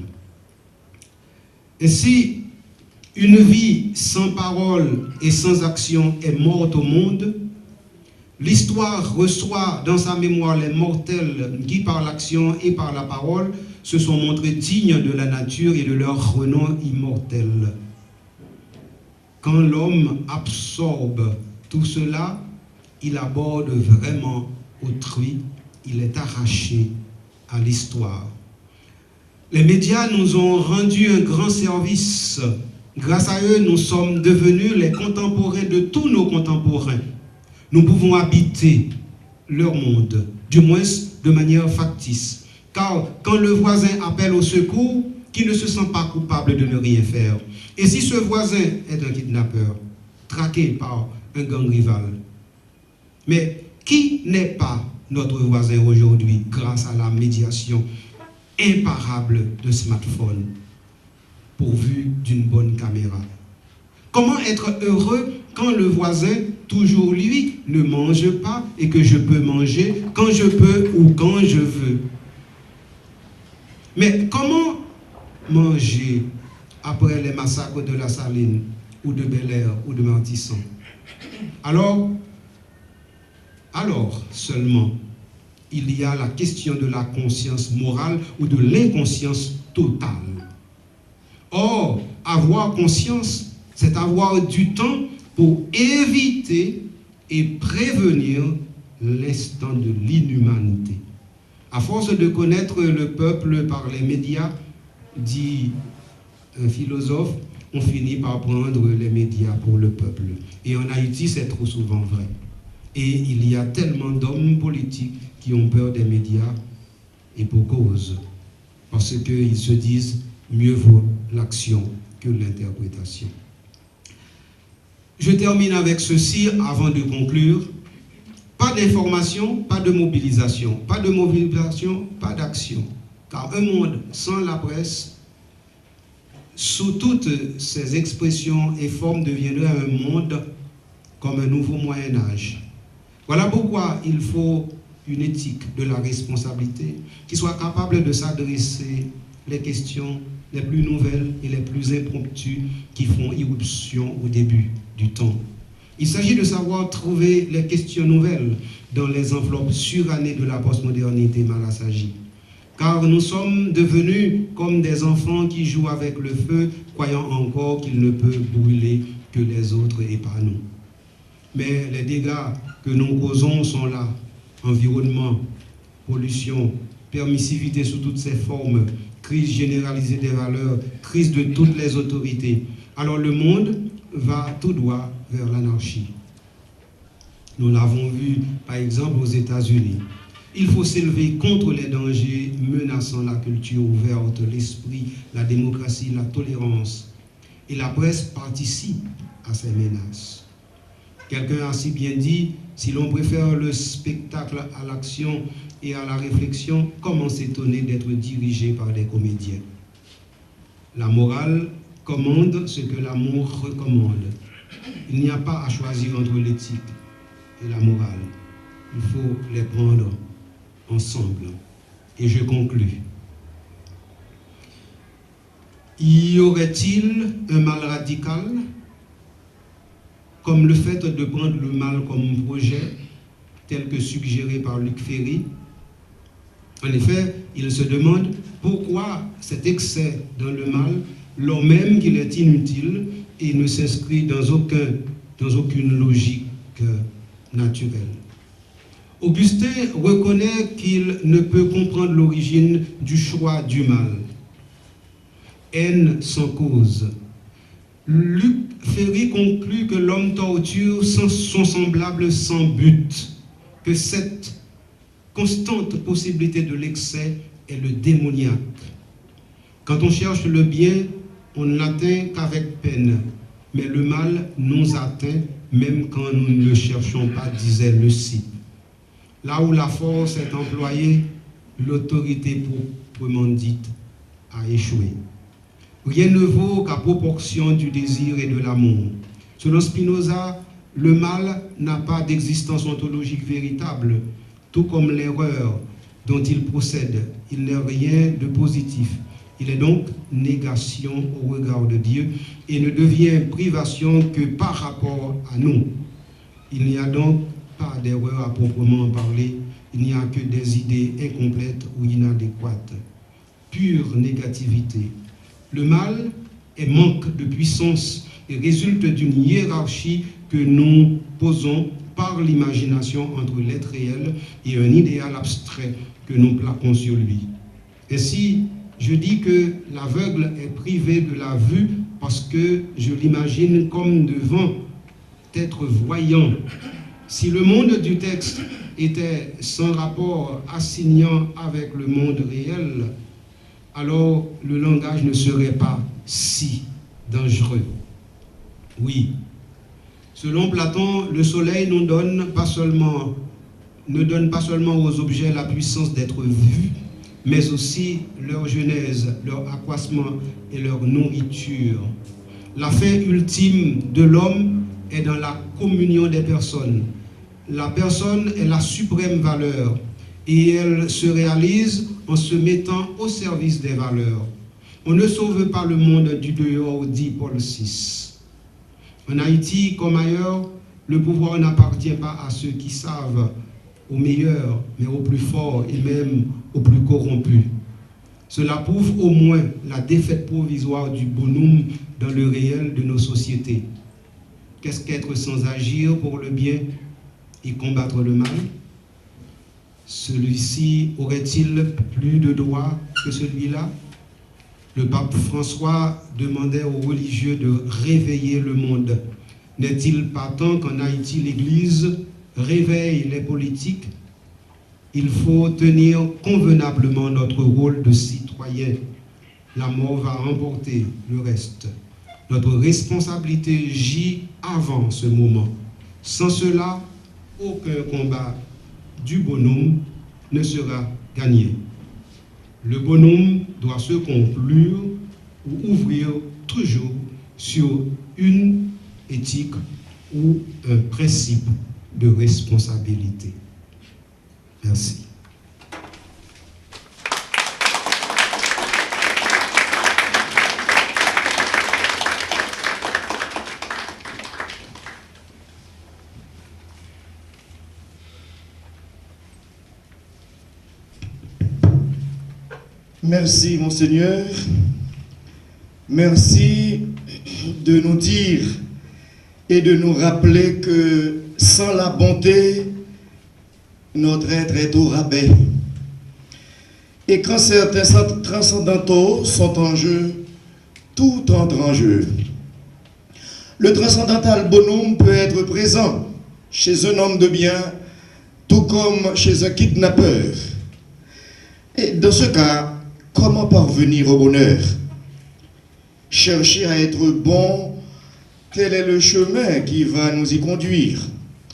Et si une vie sans parole et sans action est morte au monde, l'histoire reçoit dans sa mémoire les mortels qui, par l'action et par la parole, se sont montrés dignes de la nature et de leur renom immortel. Quand l'homme absorbe tout cela, il aborde vraiment autrui, il est arraché à l'histoire. Les médias nous ont rendu un grand service Grâce à eux, nous sommes devenus les contemporains de tous nos contemporains. Nous pouvons habiter leur monde, du moins de manière factice. Car quand le voisin appelle au secours, qui ne se sent pas coupable de ne rien faire. Et si ce voisin est un kidnappeur, traqué par un gang rival. Mais qui n'est pas notre voisin aujourd'hui grâce à la médiation imparable de smartphones pourvu d'une bonne caméra? Comment être heureux quand le voisin, toujours lui, ne mange pas et que je peux manger quand je peux ou quand je veux? Mais comment manger après les massacres de la Saline ou de Bel-Air ou de Martissan? Alors seulement, il y a la question de la conscience morale ou de l'inconscience totale. Or, avoir conscience, c'est avoir du temps pour éviter et prévenir l'instant de l'inhumanité. À force de connaître le peuple par les médias, dit un philosophe, on finit par prendre les médias pour le peuple. Et en Haïti, c'est trop souvent vrai. Et il y a tellement d'hommes politiques qui ont peur des médias, et pour cause. Parce qu'ils se disent, mieux vaut l'action que l'interprétation. Je termine avec ceci avant de conclure. Pas d'information, pas de mobilisation. Pas de mobilisation, pas d'action. Car un monde sans la presse, sous toutes ces expressions et formes, deviendrait un monde comme un nouveau Moyen-Âge. Voilà pourquoi il faut une éthique de la responsabilité qui soit capable de s'adresser les questions les plus nouvelles et les plus impromptues qui font irruption au début du temps. Il s'agit de savoir trouver les questions nouvelles dans les enveloppes surannées de la postmodernité mal assagie. Car nous sommes devenus comme des enfants qui jouent avec le feu, croyant encore qu'il ne peut brûler que les autres et pas nous. Mais les dégâts que nous causons sont là. Environnement, pollution, permissivité sous toutes ses formes, crise généralisée des valeurs, crise de toutes les autorités. Alors le monde va tout droit vers l'anarchie. Nous l'avons vu par exemple aux États-Unis. Il faut s'élever contre les dangers menaçant la culture ouverte, l'esprit, la démocratie, la tolérance. Et la presse participe à ces menaces. Quelqu'un a si bien dit, si l'on préfère le spectacle à l'action et à la réflexion, comment s'étonner d'être dirigé par des comédiens? La morale commande ce que l'amour recommande. Il n'y a pas à choisir entre l'éthique et la morale. Il faut les prendre ensemble. Et je conclus. Y aurait-il un mal radical, comme le fait de prendre le mal comme projet, tel que suggéré par Luc Ferry? En effet, il se demande pourquoi cet excès dans le mal, lors même qu'il est inutile et ne s'inscrit dans aucune logique naturelle. Augustin reconnaît qu'il ne peut comprendre l'origine du choix du mal. Haine sans cause. Luc Ferry conclut que l'homme torture son semblable sans but, que cette constante possibilité de l'excès est le démoniaque. Quand on cherche le bien, on ne l'atteint qu'avec peine, mais le mal nous atteint même quand nous ne le cherchons pas, disait le Cid. Là où la force est employée, l'autorité proprement dite a échoué. Rien ne vaut qu'à proportion du désir et de l'amour. Selon Spinoza, le mal n'a pas d'existence ontologique véritable, tout comme l'erreur dont il procède. Il n'est rien de positif. Il est donc négation au regard de Dieu et ne devient privation que par rapport à nous. Il n'y a donc pas d'erreur à proprement parler, il n'y a que des idées incomplètes ou inadéquates. Pure négativité. Le mal est manque de puissance et résulte d'une hiérarchie que nous posons par l'imagination entre l'être réel et un idéal abstrait que nous plaquons sur lui. Ainsi, je dis que l'aveugle est privé de la vue parce que je l'imagine comme devant être voyant. Si le monde du texte était sans rapport assignant avec le monde réel, alors le langage ne serait pas si dangereux. Oui, selon Platon, le soleil ne donne pas seulement aux objets la puissance d'être vus, mais aussi leur genèse, leur accroissement et leur nourriture. La fin ultime de l'homme est dans la communion des personnes. La personne est la suprême valeur et elle se réalise en se mettant au service des valeurs. On ne sauve pas le monde du dehors, dit Paul VI. En Haïti, comme ailleurs, le pouvoir n'appartient pas à ceux qui savent, aux meilleurs, mais aux plus forts et même aux plus corrompus. Cela prouve au moins la défaite provisoire du bonhomme dans le réel de nos sociétés. Qu'est-ce qu'être sans agir pour le bien et combattre le mal? Celui-ci aurait-il plus de droits que celui-là? Le pape François demandait aux religieux de réveiller le monde. N'est-il pas temps qu'en Haïti, l'Église réveille les politiques? Il faut tenir convenablement notre rôle de citoyen. La mort va remporter le reste. Notre responsabilité gît avant ce moment. Sans cela, aucun combat du bonhomme ne sera gagné. Le bonhomme doit se conclure ou ouvrir toujours sur une éthique ou un principe de responsabilité. Merci. Merci, Monseigneur. Merci de nous dire et de nous rappeler que sans la bonté, notre être est au rabais. Et quand certains transcendantaux sont en jeu, tout entre en jeu. Le transcendantal bonhomme peut être présent chez un homme de bien, tout comme chez un kidnappeur. Et dans ce cas, comment parvenir au bonheur? Chercher à être bon, tel est le chemin qui va nous y conduire.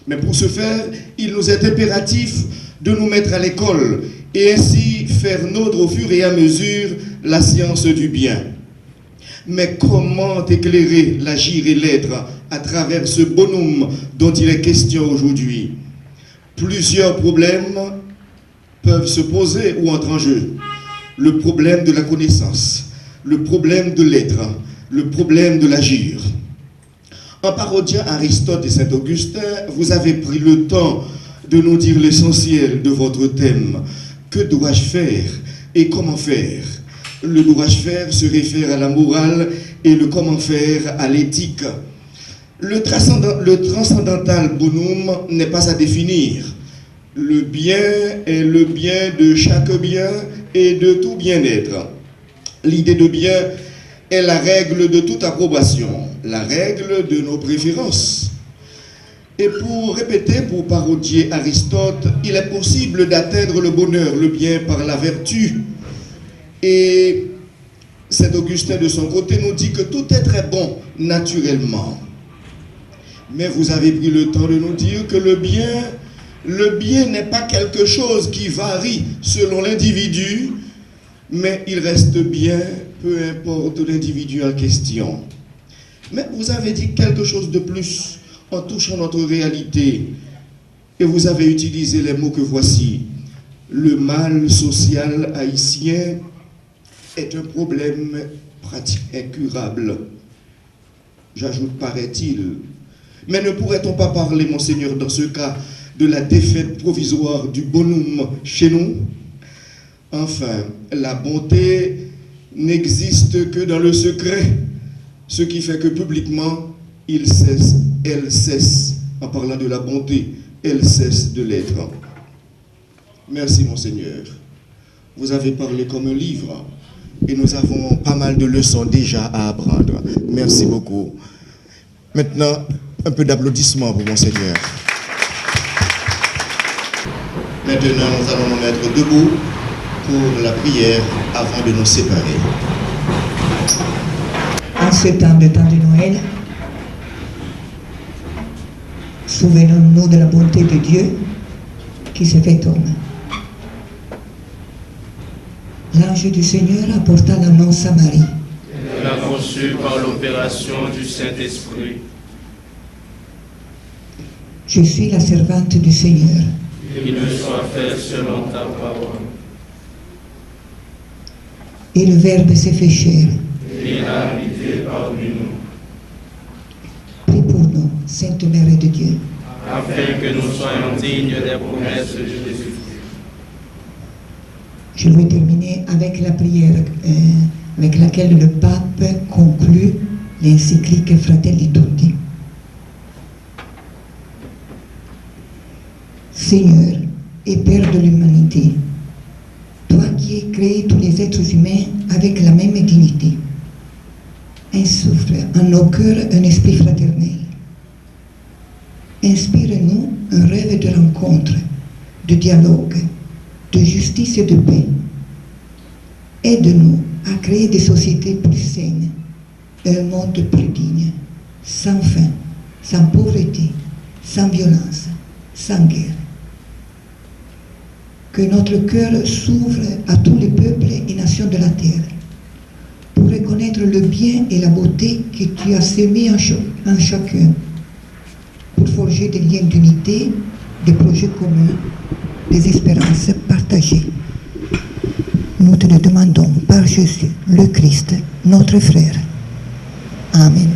Mais pour ce faire, il nous est impératif de nous mettre à l'école et ainsi faire nôtre au fur et à mesure la science du bien. Mais comment éclairer l'agir et l'être à travers ce bonhomme dont il est question aujourd'hui? Plusieurs problèmes peuvent se poser ou entrent en jeu. Le problème de la connaissance, le problème de l'être, le problème de l'agir. En parodiant Aristote et Saint-Augustin, vous avez pris le temps de nous dire l'essentiel de votre thème. Que dois-je faire et comment faire? Le dois-je faire se réfère à la morale et le comment faire à l'éthique. Le transcendantal bonhomme n'est pas à définir. Le bien est le bien de chaque bien et de tout bien-être. L'idée de bien est la règle de toute approbation, la règle de nos préférences. Et pour répéter, pour parodier Aristote, il est possible d'atteindre le bonheur, le bien par la vertu. Et Saint Augustin de son côté nous dit que tout être est bon naturellement. Mais vous avez pris le temps de nous dire que le bien n'est pas quelque chose qui varie selon l'individu, mais il reste bien, peu importe l'individu en question. Mais vous avez dit quelque chose de plus en touchant notre réalité. Et vous avez utilisé les mots que voici. Le mal social haïtien est un problème pratique incurable. J'ajoute, paraît-il. Mais ne pourrait-on pas parler, Monseigneur, dans ce cas, de la défaite provisoire du bonhomme chez nous? Enfin, la bonté n'existe que dans le secret, ce qui fait que publiquement, elle cesse, en parlant de la bonté, elle cesse de l'être. Merci, Monseigneur. Vous avez parlé comme un livre, et nous avons pas mal de leçons déjà à apprendre. Merci beaucoup. Maintenant, un peu d'applaudissements pour Monseigneur. Maintenant, nous allons nous mettre debout pour la prière avant de nous séparer. En ce temps de Noël, souvenons-nous de la bonté de Dieu qui s'est fait homme. L'ange du Seigneur apporta l'annonce à Marie. Elle a conçu par l'opération du Saint-Esprit. Je suis la servante du Seigneur. Qu'il me soit fait selon ta parole. Et le Verbe s'est fait chair. Et il a habité parmi nous, Prie pour nous, Sainte Mère de Dieu, afin que nous soyons dignes des promesses de Jésus. je vais terminer avec la prière avec laquelle le pape conclut l'encyclique Fratelli Tutti. Seigneur et Père de l'humanité, toi qui as créé tous les êtres humains avec la même dignité, insuffle en nos cœurs un esprit fraternel. Inspire-nous un rêve de rencontre, de dialogue, de justice et de paix. Aide-nous à créer des sociétés plus saines, un monde plus digne, sans faim, sans pauvreté, sans violence, sans guerre. Que notre cœur s'ouvre à tous les peuples et nations de la terre, pour reconnaître le bien et la beauté que tu as semé en chacun, pour forger des liens d'unité, des projets communs, des espérances partagées. Nous te le demandons par Jésus, le Christ, notre frère. Amen.